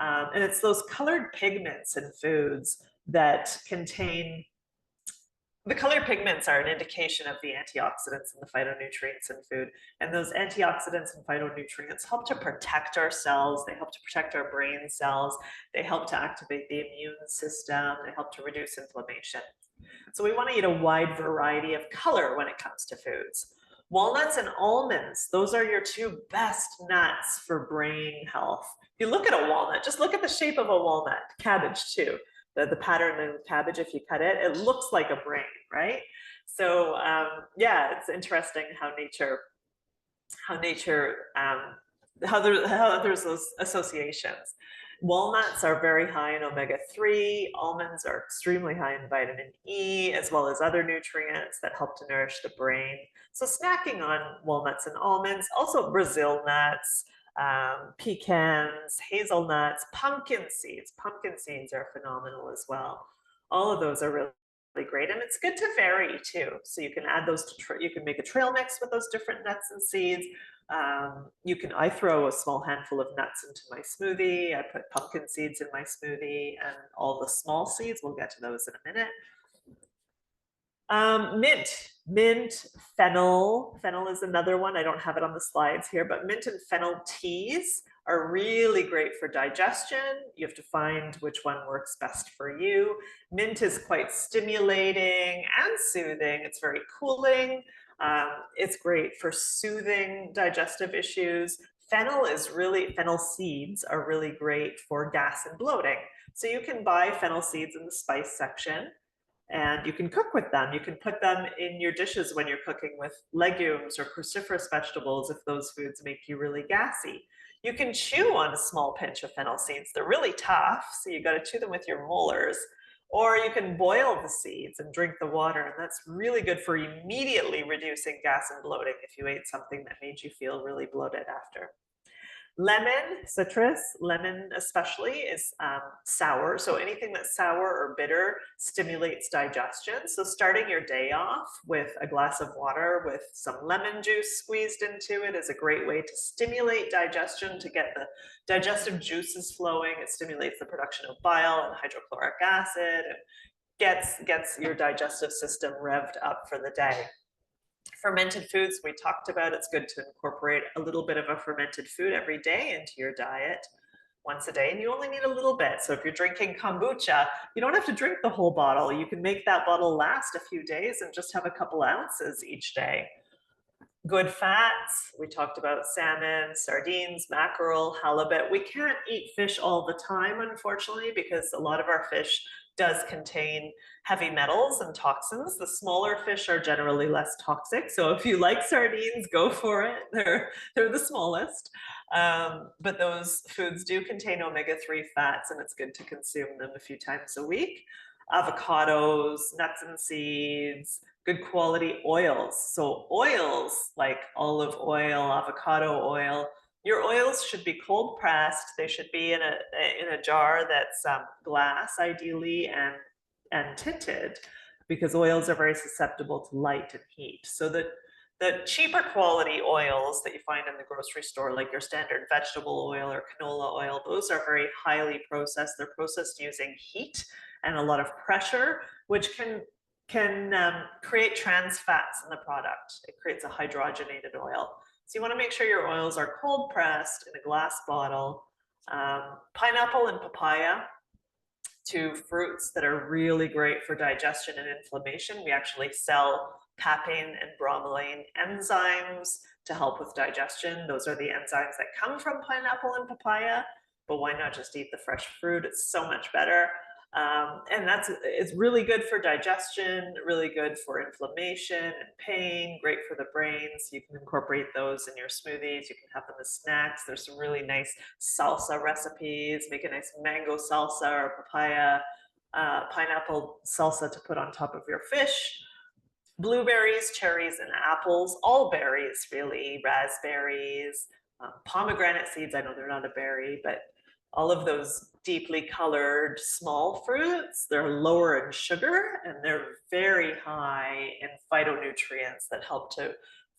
Speaker 1: And it's those colored pigments in foods that contain, the colored pigments are an indication of the antioxidants and the phytonutrients in food. And those antioxidants and phytonutrients help to protect our cells. They help to protect our brain cells. They help to activate the immune system. They help to reduce inflammation. So we want to eat a wide variety of color when it comes to foods. Walnuts and almonds, those are your two best nuts for brain health. If you look at a walnut, just look at the shape of a walnut, cabbage too. The pattern in cabbage, if you cut it, it looks like a brain, right? So yeah, it's interesting how there's those associations. Walnuts are very high in omega-3. Almonds are extremely high in vitamin E, as well as other nutrients that help to nourish the brain. So snacking on walnuts and almonds, also Brazil nuts, pecans, hazelnuts, pumpkin seeds. Pumpkin seeds are phenomenal as well. All of those are really great, and it's good to vary too. So you can add those to, you can make a trail mix with those different nuts and seeds. I throw a small handful of nuts into my smoothie. I put pumpkin seeds in my smoothie and all the small seeds. We'll get to those in a minute. Mint, fennel. Fennel is another one. I don't have it on the slides here, but mint and fennel teas are really great for digestion. You have to find which one works best for you. Mint is quite stimulating and soothing. It's very cooling. It's great for soothing digestive issues. Fennel seeds are really great for gas and bloating. So you can buy fennel seeds in the spice section and you can cook with them. You can put them in your dishes when you're cooking with legumes or cruciferous vegetables if those foods make you really gassy. You can chew on a small pinch of fennel seeds. They're really tough, so you got to chew them with your molars. Or you can boil the seeds and drink the water, and that's really good for immediately reducing gas and bloating if you ate something that made you feel really bloated after. Lemon, citrus, lemon especially, is sour. So anything that's sour or bitter stimulates digestion. So starting your day off with a glass of water with some lemon juice squeezed into it is a great way to stimulate digestion, to get the digestive juices flowing. It stimulates the production of bile and hydrochloric acid and gets your digestive system revved up for the day. Fermented foods we talked about. It's good to incorporate a little bit of a fermented food every day into your diet once a day, and you only need a little bit. So if you're drinking kombucha, you don't have to drink the whole bottle. You can make that bottle last a few days and just have a couple ounces each day. Good fats, we talked about salmon, sardines, mackerel, halibut. We can't eat fish all the time, unfortunately, because a lot of our fish does contain heavy metals and toxins. The smaller fish are generally less toxic. So if you like sardines, go for it. They're the smallest. But those foods do contain omega-3 fats, and it's good to consume them a few times a week. Avocados, nuts and seeds, good quality oils. So oils like olive oil, avocado oil, your oils should be cold pressed. They should be in a jar that's glass ideally and tinted, because oils are very susceptible to light and heat. So the cheaper quality oils that you find in the grocery store, like your standard vegetable oil or canola oil, those are very highly processed. They're processed using heat and a lot of pressure, which can create trans fats in the product. It creates a hydrogenated oil. So you want to make sure your oils are cold pressed in a glass bottle. Pineapple and papaya, two fruits that are really great for digestion and inflammation. We actually sell papain and bromelain enzymes to help with digestion. Those are the enzymes that come from pineapple and papaya, but why not just eat the fresh fruit? It's so much better. And it's really good for digestion, really good for inflammation and pain, great for the brain. So you can incorporate those in your smoothies. You can have them as snacks. There's some really nice salsa recipes. Make a nice mango salsa or papaya, pineapple salsa to put on top of your fish. Blueberries, cherries, and apples, all berries really, raspberries, pomegranate seeds. I know they're not a berry, but all of those deeply colored small fruits, they're lower in sugar and they're very high in phytonutrients that help to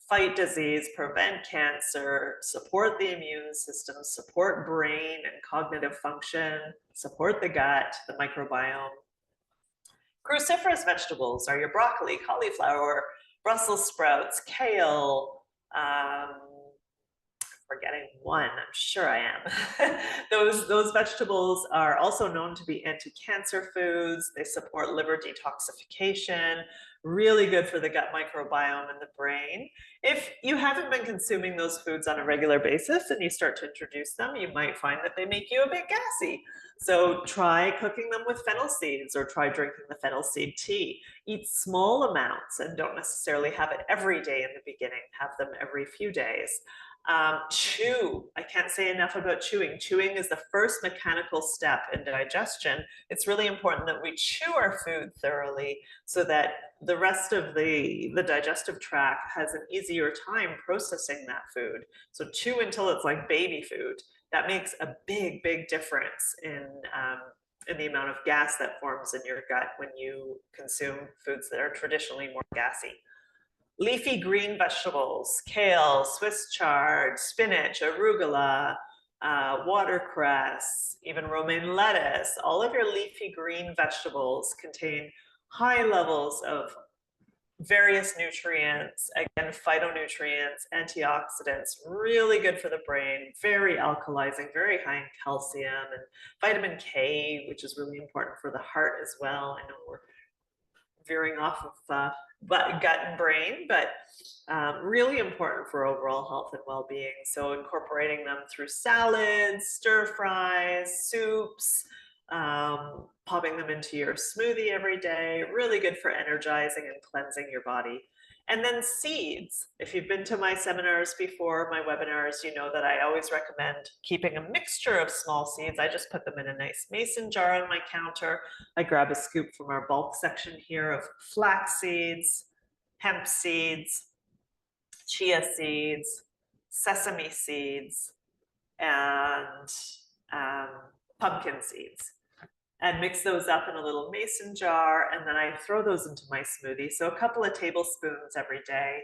Speaker 1: fight disease, prevent cancer, support the immune system, support brain and cognitive function, support the gut, the microbiome. Cruciferous vegetables are your broccoli, cauliflower, Brussels sprouts, kale, forgetting one, I'm sure I am. Those vegetables are also known to be anti-cancer foods. They support liver detoxification, really good for the gut microbiome and the brain. If you haven't been consuming those foods on a regular basis and you start to introduce them, you might find that they make you a bit gassy. So try cooking them with fennel seeds or try drinking the fennel seed tea. Eat small amounts and don't necessarily have it every day in the beginning. Have them every few days. Chew. I can't say enough about chewing. Chewing is the first mechanical step in digestion. It's really important that we chew our food thoroughly so that the rest of the digestive tract has an easier time processing that food. So chew until it's like baby food. That makes a big, big difference in the amount of gas that forms in your gut when you consume foods that are traditionally more gassy. Leafy green vegetables, kale, Swiss chard, spinach, arugula, watercress, even romaine lettuce. All of your leafy green vegetables contain high levels of various nutrients, again, phytonutrients, antioxidants, really good for the brain, very alkalizing, very high in calcium, and vitamin K, which is really important for the heart as well. I know we're veering off of gut and brain, but really important for overall health and well-being. So incorporating them through salads, stir fries, soups, popping them into your smoothie every day, really good for energizing and cleansing your body. And then seeds. If you've been to my seminars before, my webinars, you know that I always recommend keeping a mixture of small seeds. I just put them in a nice mason jar on my counter. I grab a scoop from our bulk section here of flax seeds, hemp seeds, chia seeds, sesame seeds, and pumpkin seeds. And mix those up in a little mason jar, and then I throw those into my smoothie. So a couple of tablespoons every day.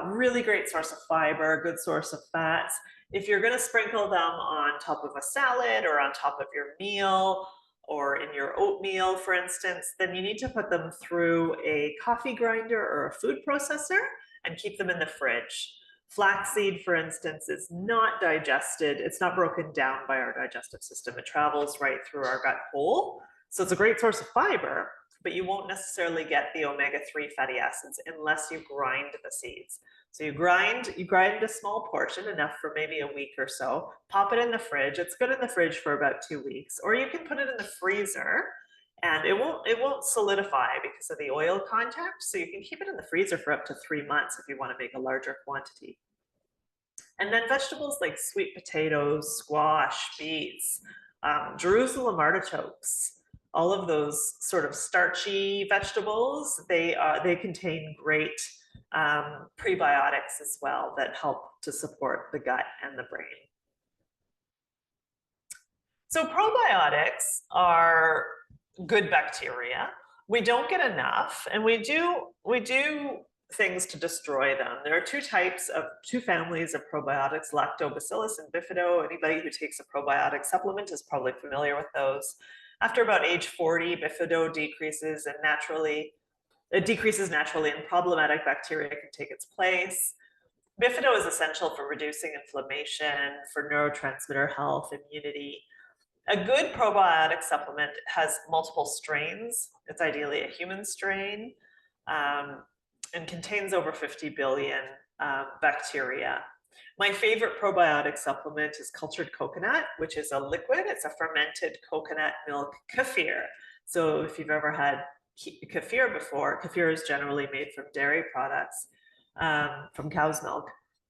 Speaker 1: Really great source of fiber, good source of fats. If you're gonna sprinkle them on top of a salad or on top of your meal or in your oatmeal, for instance, then you need to put them through a coffee grinder or a food processor and keep them in the fridge. Flaxseed, for instance, is not digested. It's not broken down by our digestive system. It travels right through our gut whole. So it's a great source of fiber, but you won't necessarily get the omega-3 fatty acids unless you grind the seeds. So you grind a small portion, enough for maybe a week or so, pop it in the fridge. It's good in the fridge for about 2 weeks, or you can put it in the freezer and it won't solidify because of the oil contact. So you can keep it in the freezer for up to 3 months if you want to make a larger quantity. And then vegetables like sweet potatoes, squash, beets, Jerusalem artichokes, all of those sort of starchy vegetables, they contain great prebiotics as well that help to support the gut and the brain. So probiotics are good bacteria. We don't get enough, and we do things to destroy them. There are two families of probiotics, lactobacillus and bifido. Anybody who takes a probiotic supplement is probably familiar with those. After about age 40, bifido decreases and it decreases naturally, and problematic bacteria can take its place. Bifido is essential for reducing inflammation, for neurotransmitter health, immunity. A good probiotic supplement has multiple strains. It's ideally a human strain, and contains over 50 billion bacteria. My favorite probiotic supplement is cultured coconut, which is a liquid. It's a fermented coconut milk kefir. So if you've ever had kefir before, kefir is generally made from dairy products, from cow's milk.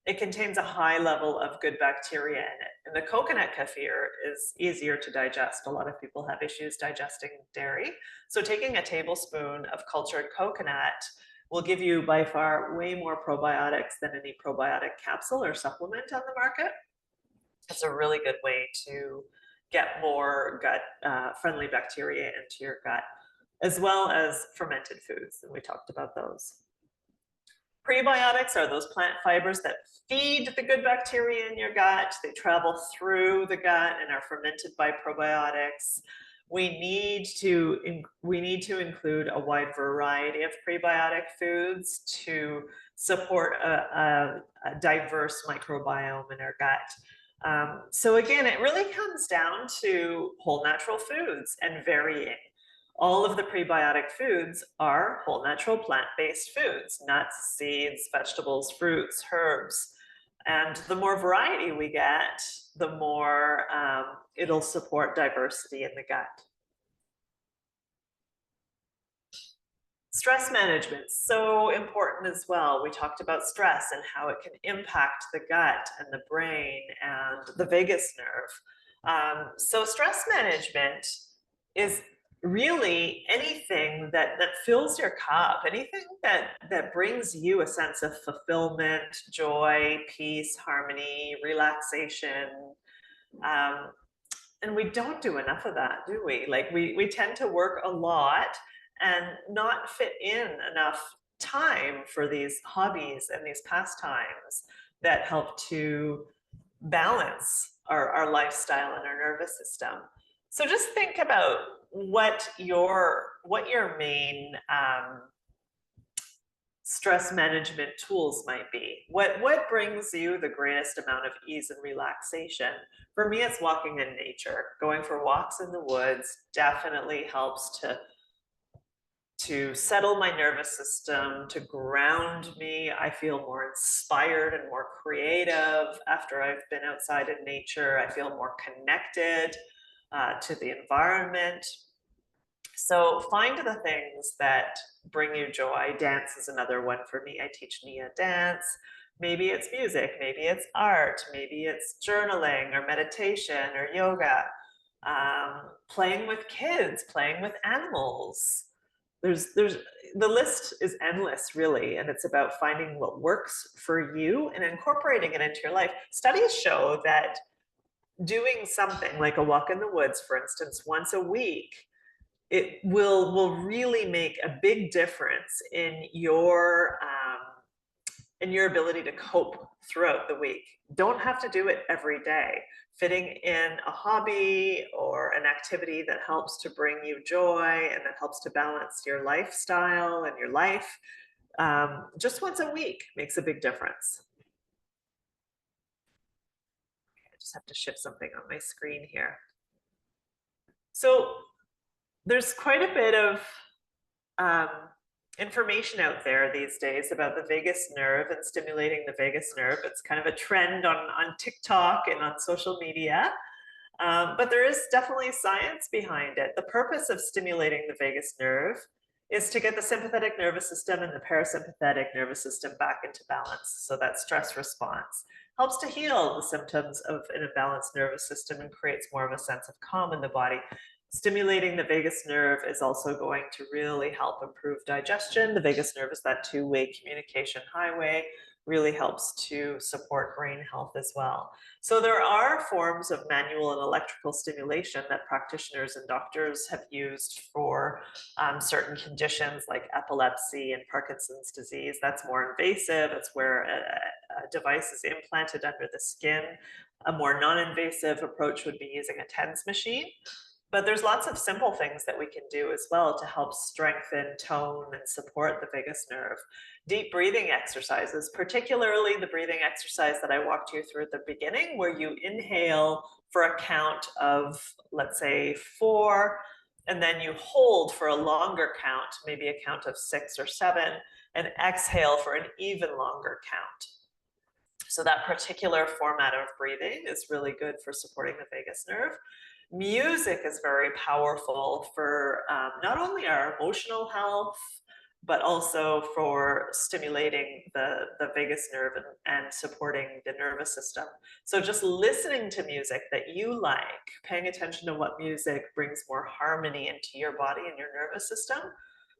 Speaker 1: It contains a high level of good bacteria in it. And the coconut kefir is easier to digest. A lot of people have issues digesting dairy. So taking a tablespoon of cultured coconut will give you by far way more probiotics than any probiotic capsule or supplement on the market. It's a really good way to get more gut friendly bacteria into your gut, as well as fermented foods, and we talked about those. Prebiotics are those plant fibers that feed the good bacteria in your gut. They travel through the gut and are fermented by probiotics. We need to include a wide variety of prebiotic foods to support a diverse microbiome in our gut. So again, it really comes down to whole natural foods and varying. All of the prebiotic foods are whole natural plant-based foods, nuts, seeds, vegetables, fruits, herbs. And the more variety we get, the more it'll support diversity in the gut. Stress management, so important as well. We talked about stress and how it can impact the gut and the brain and the vagus nerve. So stress management is really anything that fills your cup, anything that brings you a sense of fulfillment, joy, peace, harmony, relaxation. And we don't do enough of that, do we? Like we tend to work a lot and not fit in enough time for these hobbies and these pastimes that help to balance our lifestyle and our nervous system. So just think about what your main stress management tools might be. What brings you the greatest amount of ease and relaxation? For me, it's walking in nature. Going for walks in the woods definitely helps to settle my nervous system, to ground me. I feel more inspired and more creative after I've been outside in nature. I feel more connected to the environment. So find the things that bring you joy. Dance is another one for me. I teach Nia dance. Maybe it's music, maybe it's art, maybe it's journaling or meditation or yoga, playing with kids, playing with animals. The list is endless, really, and it's about finding what works for you and incorporating it into your life. Studies show that doing something like a walk in the woods, for instance, once a week, it will really make a big difference in your ability to cope throughout the week. Don't have to do it every day. Fitting in a hobby or an activity that helps to bring you joy and that helps to balance your lifestyle and your life, just once a week makes a big difference. I just have to shift something on my screen here. So there's quite a bit of information out there these days about the vagus nerve and stimulating the vagus nerve. It's kind of a trend on TikTok and on social media, but there is definitely science behind it. The purpose of stimulating the vagus nerve is to get the sympathetic nervous system and the parasympathetic nervous system back into balance. So that stress response helps to heal the symptoms of an imbalanced nervous system and creates more of a sense of calm in the body. Stimulating the vagus nerve is also going to really help improve digestion. The vagus nerve is that two-way communication highway, really helps to support brain health as well. So there are forms of manual and electrical stimulation that practitioners and doctors have used for certain conditions like epilepsy and Parkinson's disease. That's more invasive. It's where a device is implanted under the skin. A more non-invasive approach would be using a TENS machine. But there's lots of simple things that we can do as well to help strengthen, tone, and support the vagus nerve. Deep breathing exercises, particularly the breathing exercise that I walked you through at the beginning, where you inhale for a count of, let's say, 4, and then you hold for a longer count, maybe a count of 6 or 7, and exhale for an even longer count. So that particular format of breathing is really good for supporting the vagus nerve. Music is very powerful for not only our emotional health, but also for stimulating the vagus nerve and supporting the nervous system. So just listening to music that you like, paying attention to what music brings more harmony into your body and your nervous system,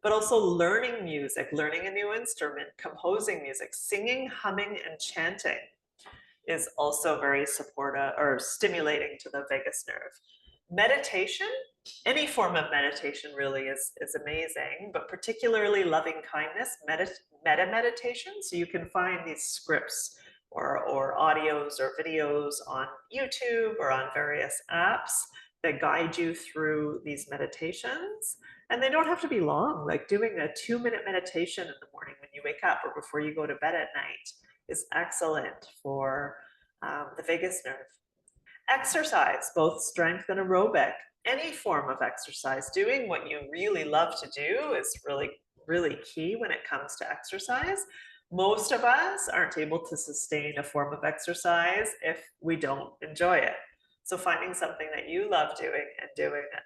Speaker 1: but also learning music, learning a new instrument, composing music, singing, humming, and chanting is also very supportive or stimulating to the vagus nerve. Meditation Any form of meditation really is amazing, but particularly loving kindness, meta meditation. So you can find these scripts or audios or videos on YouTube or on various apps that guide you through these meditations. And they don't have to be long, like doing a 2-minute meditation in the morning when you wake up or before you go to bed at night is excellent for the vagus nerve. Exercise, both strength and aerobic, any form of exercise, doing what you really love to do is really, really key when it comes to exercise. Most of us aren't able to sustain a form of exercise if we don't enjoy it. So finding something that you love doing and doing it.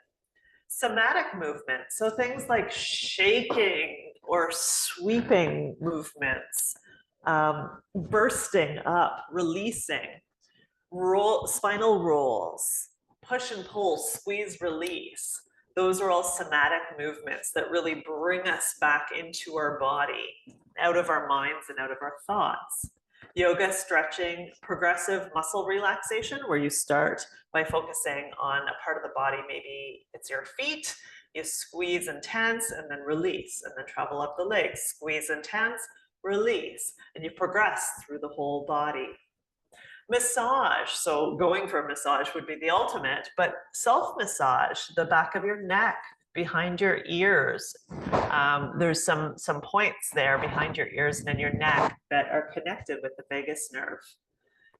Speaker 1: Somatic movement, so things like shaking or sweeping movements, bursting up, releasing, spinal rolls, push and pull, squeeze, release. Those are all somatic movements that really bring us back into our body, out of our minds and out of our thoughts. Yoga, stretching, progressive muscle relaxation, where you start by focusing on a part of the body, maybe it's your feet, you squeeze and tense and then release, and then travel up the legs, squeeze and tense, release, and you progress through the whole body. Massage, so going for a massage would be the ultimate, but self-massage, the back of your neck, behind your ears. There's some points there behind your ears and in your neck that are connected with the vagus nerve.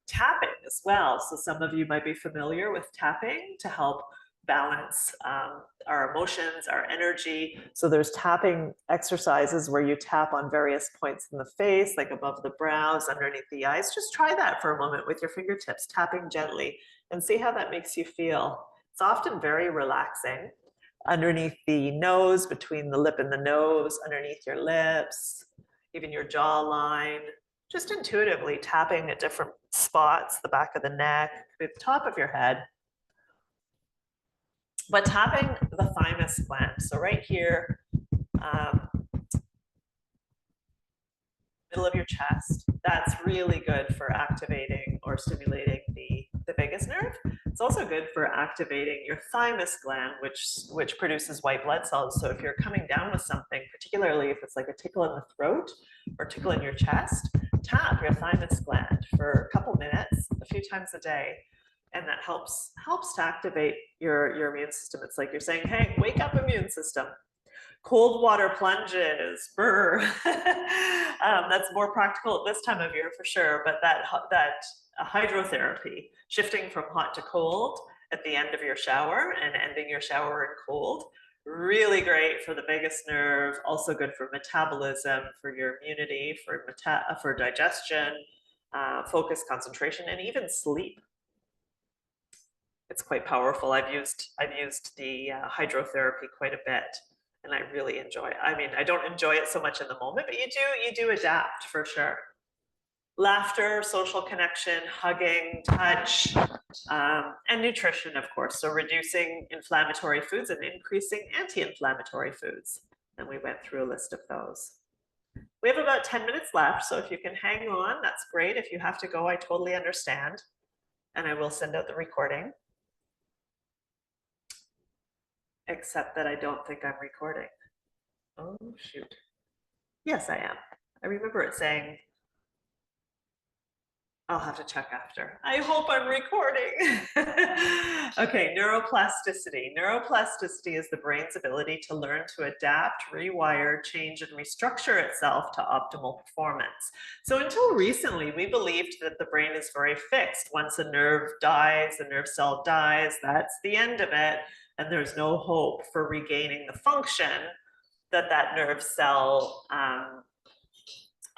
Speaker 1: Tapping as well. So some of you might be familiar with tapping to help balance our emotions, our energy. So there's tapping exercises where you tap on various points in the face, like above the brows, underneath the eyes. Just try that for a moment with your fingertips, tapping gently, and see how that makes you feel. It's often very relaxing. Underneath the nose, between the lip and the nose, underneath your lips, even your jawline, just intuitively tapping at different spots, the back of the neck, the top of your head. But tapping the thymus gland, so right here, middle of your chest, that's really good for activating or stimulating the vagus nerve. It's also good for activating your thymus gland, which produces white blood cells. So if you're coming down with something, particularly if it's like a tickle in the throat or tickle in your chest, tap your thymus gland for a couple minutes, a few times a day. And that helps to activate your immune system. It's like you're saying, hey, wake up, immune system. Cold water plunges, brr. That's more practical at this time of year for sure, but that hydrotherapy, shifting from hot to cold at the end of your shower and ending your shower in cold, really great for the vagus nerve, also good for metabolism, for your immunity, for digestion, focus, concentration, and even sleep. It's quite powerful. I've used the hydrotherapy quite a bit, and I really enjoy it. I mean, I don't enjoy it so much in the moment, but you do adapt for sure. Laughter, social connection, hugging, touch, and nutrition, of course. So reducing inflammatory foods and increasing anti-inflammatory foods. And we went through a list of those. We have about 10 minutes left, so if you can hang on, that's great. If you have to go, I totally understand. And I will send out the recording. Except that I don't think I'm recording. Oh, shoot. Yes, I am. I remember it saying, I'll have to check after. I hope I'm recording. Okay, neuroplasticity. Neuroplasticity is the brain's ability to learn to adapt, rewire, change, and restructure itself to optimal performance. So until recently, we believed that the brain is very fixed. Once a nerve dies, a nerve cell dies, that's the end of it. And there's no hope for regaining the function that nerve cell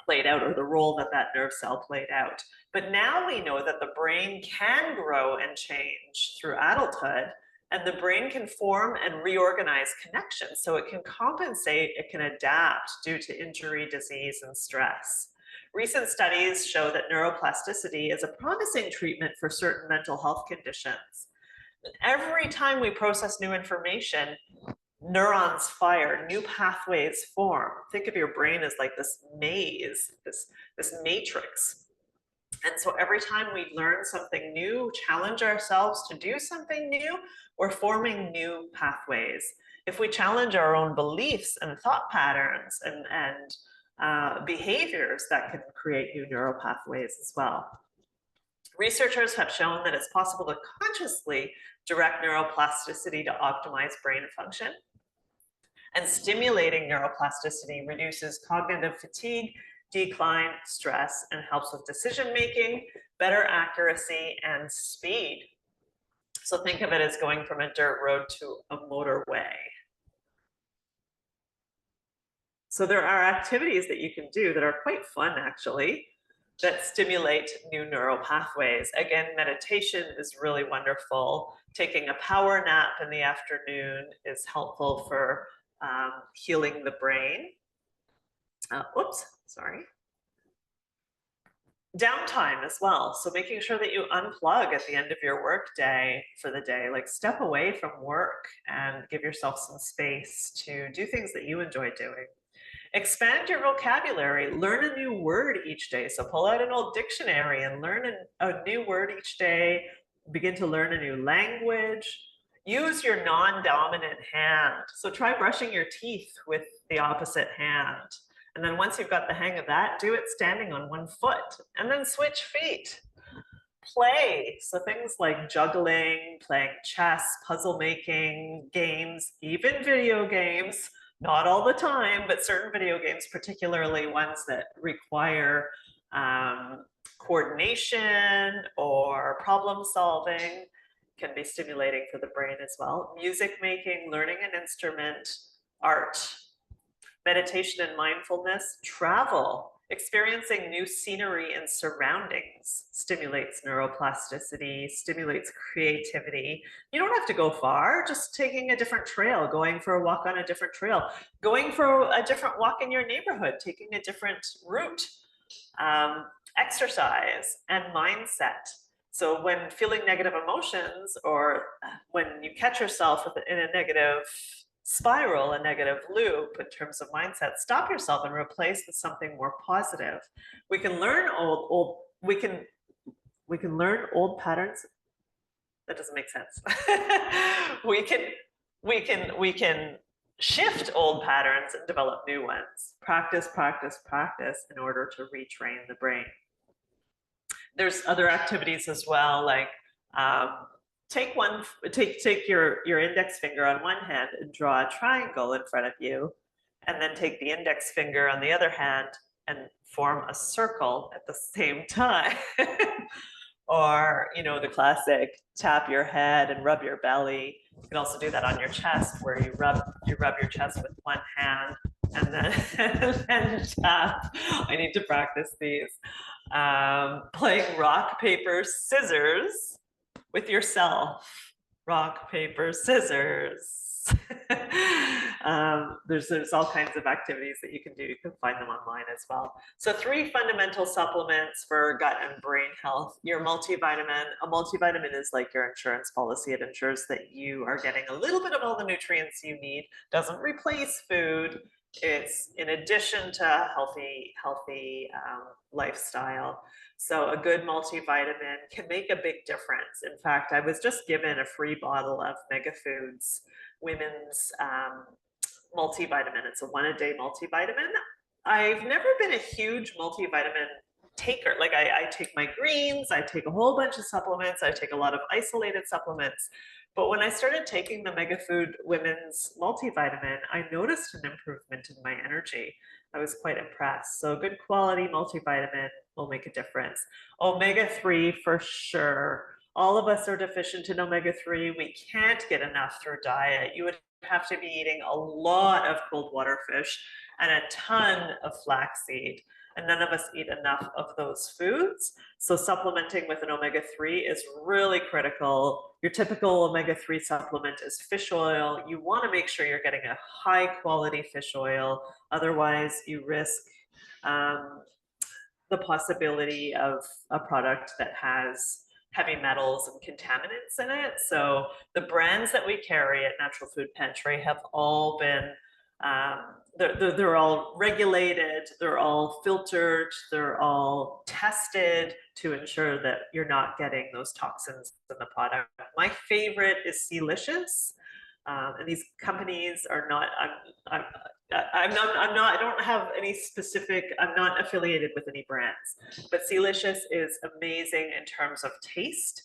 Speaker 1: played out, or the role that nerve cell played out. But now we know that the brain can grow and change through adulthood, and the brain can form and reorganize connections. So it can compensate, it can adapt due to injury, disease, and stress. Recent studies show that neuroplasticity is a promising treatment for certain mental health conditions. Every time we process new information, neurons fire, new pathways form. Think of your brain as like this maze, this matrix. And so every time we learn something new, challenge ourselves to do something new, we're forming new pathways. If we challenge our own beliefs and thought patterns and behaviors, that can create new neural pathways as well. Researchers have shown that it's possible to consciously direct neuroplasticity to optimize brain function. And stimulating neuroplasticity reduces cognitive fatigue, decline, stress, and helps with decision making, better accuracy, and speed. So think of it as going from a dirt road to a motorway. So there are activities that you can do that are quite fun, actually, that stimulate new neural pathways. Again, meditation is really wonderful. Taking a power nap in the afternoon is helpful for healing the brain. Downtime as well. So making sure that you unplug at the end of your work day for the day, like step away from work and give yourself some space to do things that you enjoy doing. Expand your vocabulary, learn a new word each day. So pull out an old dictionary and learn a new word each day, begin to learn a new language. Use your non-dominant hand. So try brushing your teeth with the opposite hand. And then once you've got the hang of that, do it standing on one foot and then switch feet. Play. So things like juggling, playing chess, puzzle making, games, even video games. Not all the time, but certain video games, particularly ones that require coordination or problem solving, can be stimulating for the brain as well. Music making, learning an instrument, art, meditation and mindfulness, travel, experiencing new scenery and surroundings stimulates neuroplasticity, stimulates creativity. You don't have to go far, just taking a different trail, going for a walk on a different trail, going for a different walk in your neighborhood, taking a different route, exercise and mindset. So when feeling negative emotions or when you catch yourself in a negative spiral, a negative loop in terms of mindset, stop yourself and replace with something more positive. We can learn we can learn old patterns. That doesn't make sense. we can shift old patterns and develop new ones. Practice, practice, practice in order to retrain the brain. There's other activities as well, like take your index finger on one hand and draw a triangle in front of you, and then take the index finger on the other hand and form a circle at the same time. Or, you know, the classic tap your head and rub your belly. You can also do that on your chest, where you rub your chest with one hand and then tap. I need to practice these. Playing rock, paper, scissors with yourself. Rock, paper, scissors. There's all kinds of activities that you can do. You can find them online as well. So 3 fundamental supplements for gut and brain health. Your multivitamin. A multivitamin is like your insurance policy. It ensures that you are getting a little bit of all the nutrients you need. Doesn't replace food. It's in addition to a healthy lifestyle. So a good multivitamin can make a big difference. In fact, I was just given a free bottle of Mega Foods women's multivitamin. It's a 1-a-day multivitamin. I've never been a huge multivitamin taker. Like I take my greens, I take a whole bunch of supplements, I take a lot of isolated supplements. But when I started taking the Mega Food Women's multivitamin, I noticed an improvement in my energy. I was quite impressed. So good quality multivitamin will make a difference. Omega-3 for sure. All of us are deficient in omega-3. We can't get enough through diet. You would have to be eating a lot of cold water fish and a ton of flaxseed. And none of us eat enough of those foods. So supplementing with an omega-3 is really critical. Your typical omega-3 supplement is fish oil. You want to make sure you're getting a high quality fish oil. Otherwise, you risk the possibility of a product that has heavy metals and contaminants in it. So the brands that we carry at Natural Food Pantry have all been they're all regulated, they're all filtered, they're all tested to ensure that you're not getting those toxins in the product. My favorite is Celicious. And these companies are not, I don't have any specific, I'm not affiliated with any brands, but Celicious is amazing in terms of taste.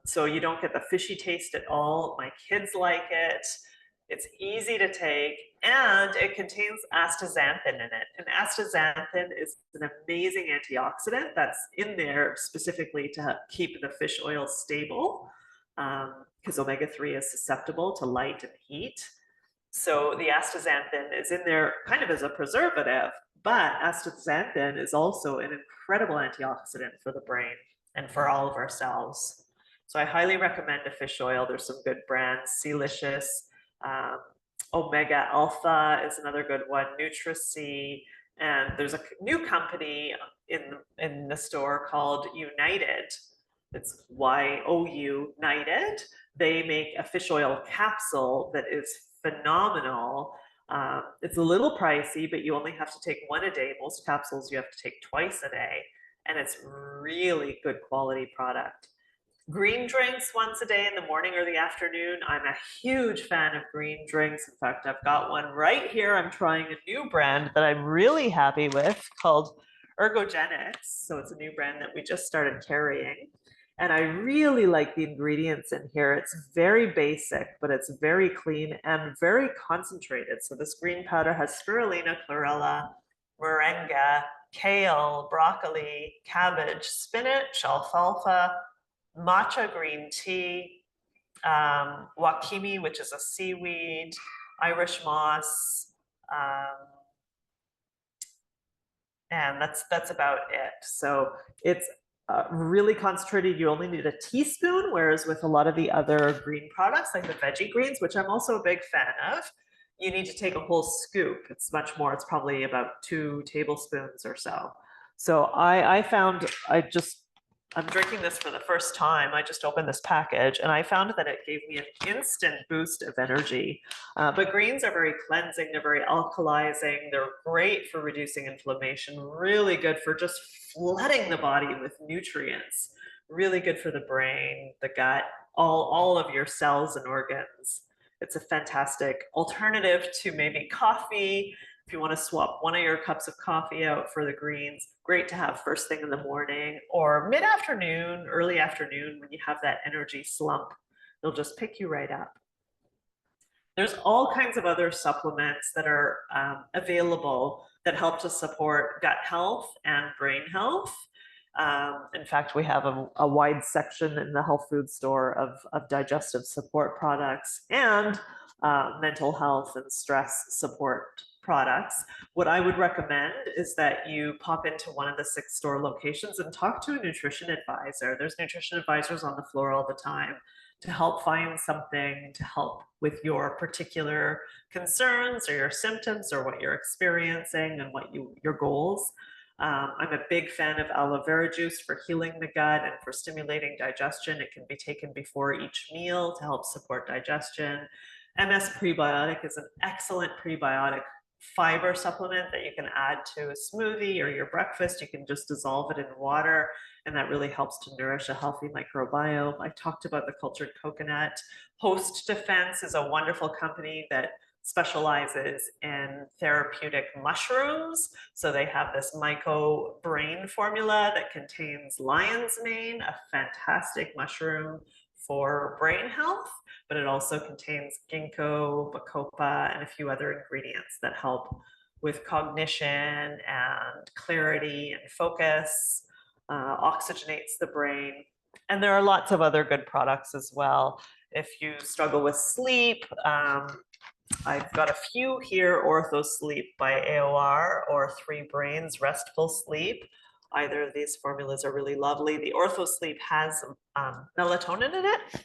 Speaker 1: So you don't get the fishy taste at all. My kids like it. It's easy to take, and it contains astaxanthin in it. And astaxanthin is an amazing antioxidant that's in there specifically to keep the fish oil stable, because omega-3 is susceptible to light and heat. So the astaxanthin is in there kind of as a preservative, but astaxanthin is also an incredible antioxidant for the brain and for all of our cells. So I highly recommend a fish oil. There's some good brands, Celicious, Omega Alpha is another good one, Nutricy, and there's a new company in the store called United. It's United. They make a fish oil capsule that is phenomenal. It's a little pricey, but you only have to take one a day. Most capsules you have to take twice a day, and it's really good quality product. Green drinks once a day in the morning or the afternoon. I'm a huge fan of green drinks. In fact, I've got one right here. I'm trying a new brand that I'm really happy with called Ergogenics. So it's a new brand that we just started carrying. And I really like the ingredients in here. It's very basic, but it's very clean and very concentrated. So this green powder has spirulina, chlorella, moringa, kale, broccoli, cabbage, spinach, alfalfa, matcha green tea, wakimi, which is a seaweed, Irish moss, and that's about it. So it's really concentrated. You only need a teaspoon, whereas with a lot of the other green products, like the veggie greens, which I'm also a big fan of, you need to take a whole scoop. It's much more. It's probably about 2 tablespoons or so. So I found, I'm drinking this for the first time. I just opened this package and I found that it gave me an instant boost of energy. But greens are very cleansing. They're very alkalizing. They're great for reducing inflammation, really good for just flooding the body with nutrients, really good for the brain, the gut, all of your cells and organs. It's a fantastic alternative to maybe coffee. If you want to swap one of your cups of coffee out for the greens, great to have first thing in the morning or mid-afternoon, early afternoon when you have that energy slump. They'll just pick you right up. There's all kinds of other supplements that are available that help to support gut health and brain health. In fact, we have a wide section in the health food store of digestive support products and mental health and stress support products. What I would recommend is that you pop into one of the 6 store locations and talk to a nutrition advisor. There's nutrition advisors on the floor all the time to help find something to help with your particular concerns or your symptoms or what you're experiencing and what your goals. I'm a big fan of aloe vera juice for healing the gut and for stimulating digestion. It can be taken before each meal to help support digestion. MS Prebiotic is an excellent prebiotic fiber supplement that you can add to a smoothie or your breakfast. You can just dissolve it in water, and that really helps to nourish a healthy microbiome. I talked about the cultured coconut. Host Defense is a wonderful company that specializes in therapeutic mushrooms. So they have this myco brain formula that contains lion's mane, a fantastic mushroom for brain health, but it also contains ginkgo, bacopa, and a few other ingredients that help with cognition and clarity and focus, oxygenates the brain. And there are lots of other good products as well. If you struggle with sleep, I've got a few here, Ortho Sleep by AOR or 3 Brains Restful Sleep. Either of these formulas are really lovely. The Ortho Sleep has melatonin in it,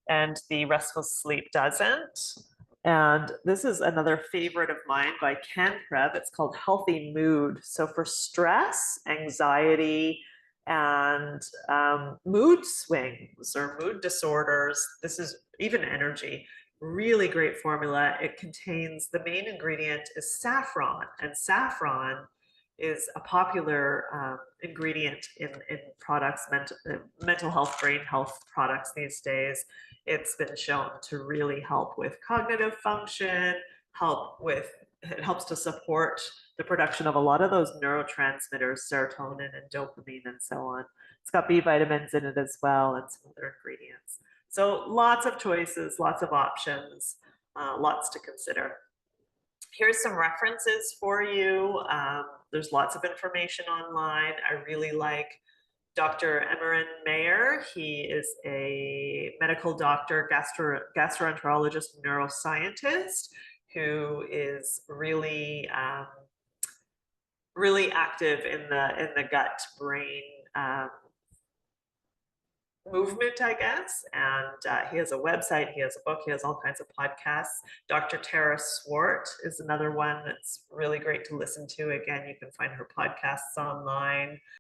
Speaker 1: and the Restful Sleep doesn't. And this is another favorite of mine by CanPrev. It's called Healthy Mood. So for stress, anxiety, and mood swings or mood disorders, this is even energy, really great formula. It contains, the main ingredient is saffron, and saffron is a popular ingredient in products, mental health, brain health products these days. It's been shown to really help with cognitive function, it helps to support the production of a lot of those neurotransmitters, serotonin and dopamine and so on. It's got B vitamins in it as well and some other ingredients. So lots of choices, lots of options, lots to consider. Here's some references for you. There's lots of information online. I really like Dr. Emmerin Mayer. He is a medical doctor, gastroenterologist, neuroscientist, who is really, really active in the gut brain movement, I guess. And he has a website, he has a book, he has all kinds of podcasts. Dr. Tara Swart is another one that's really great to listen to. Again, you can find her podcasts online.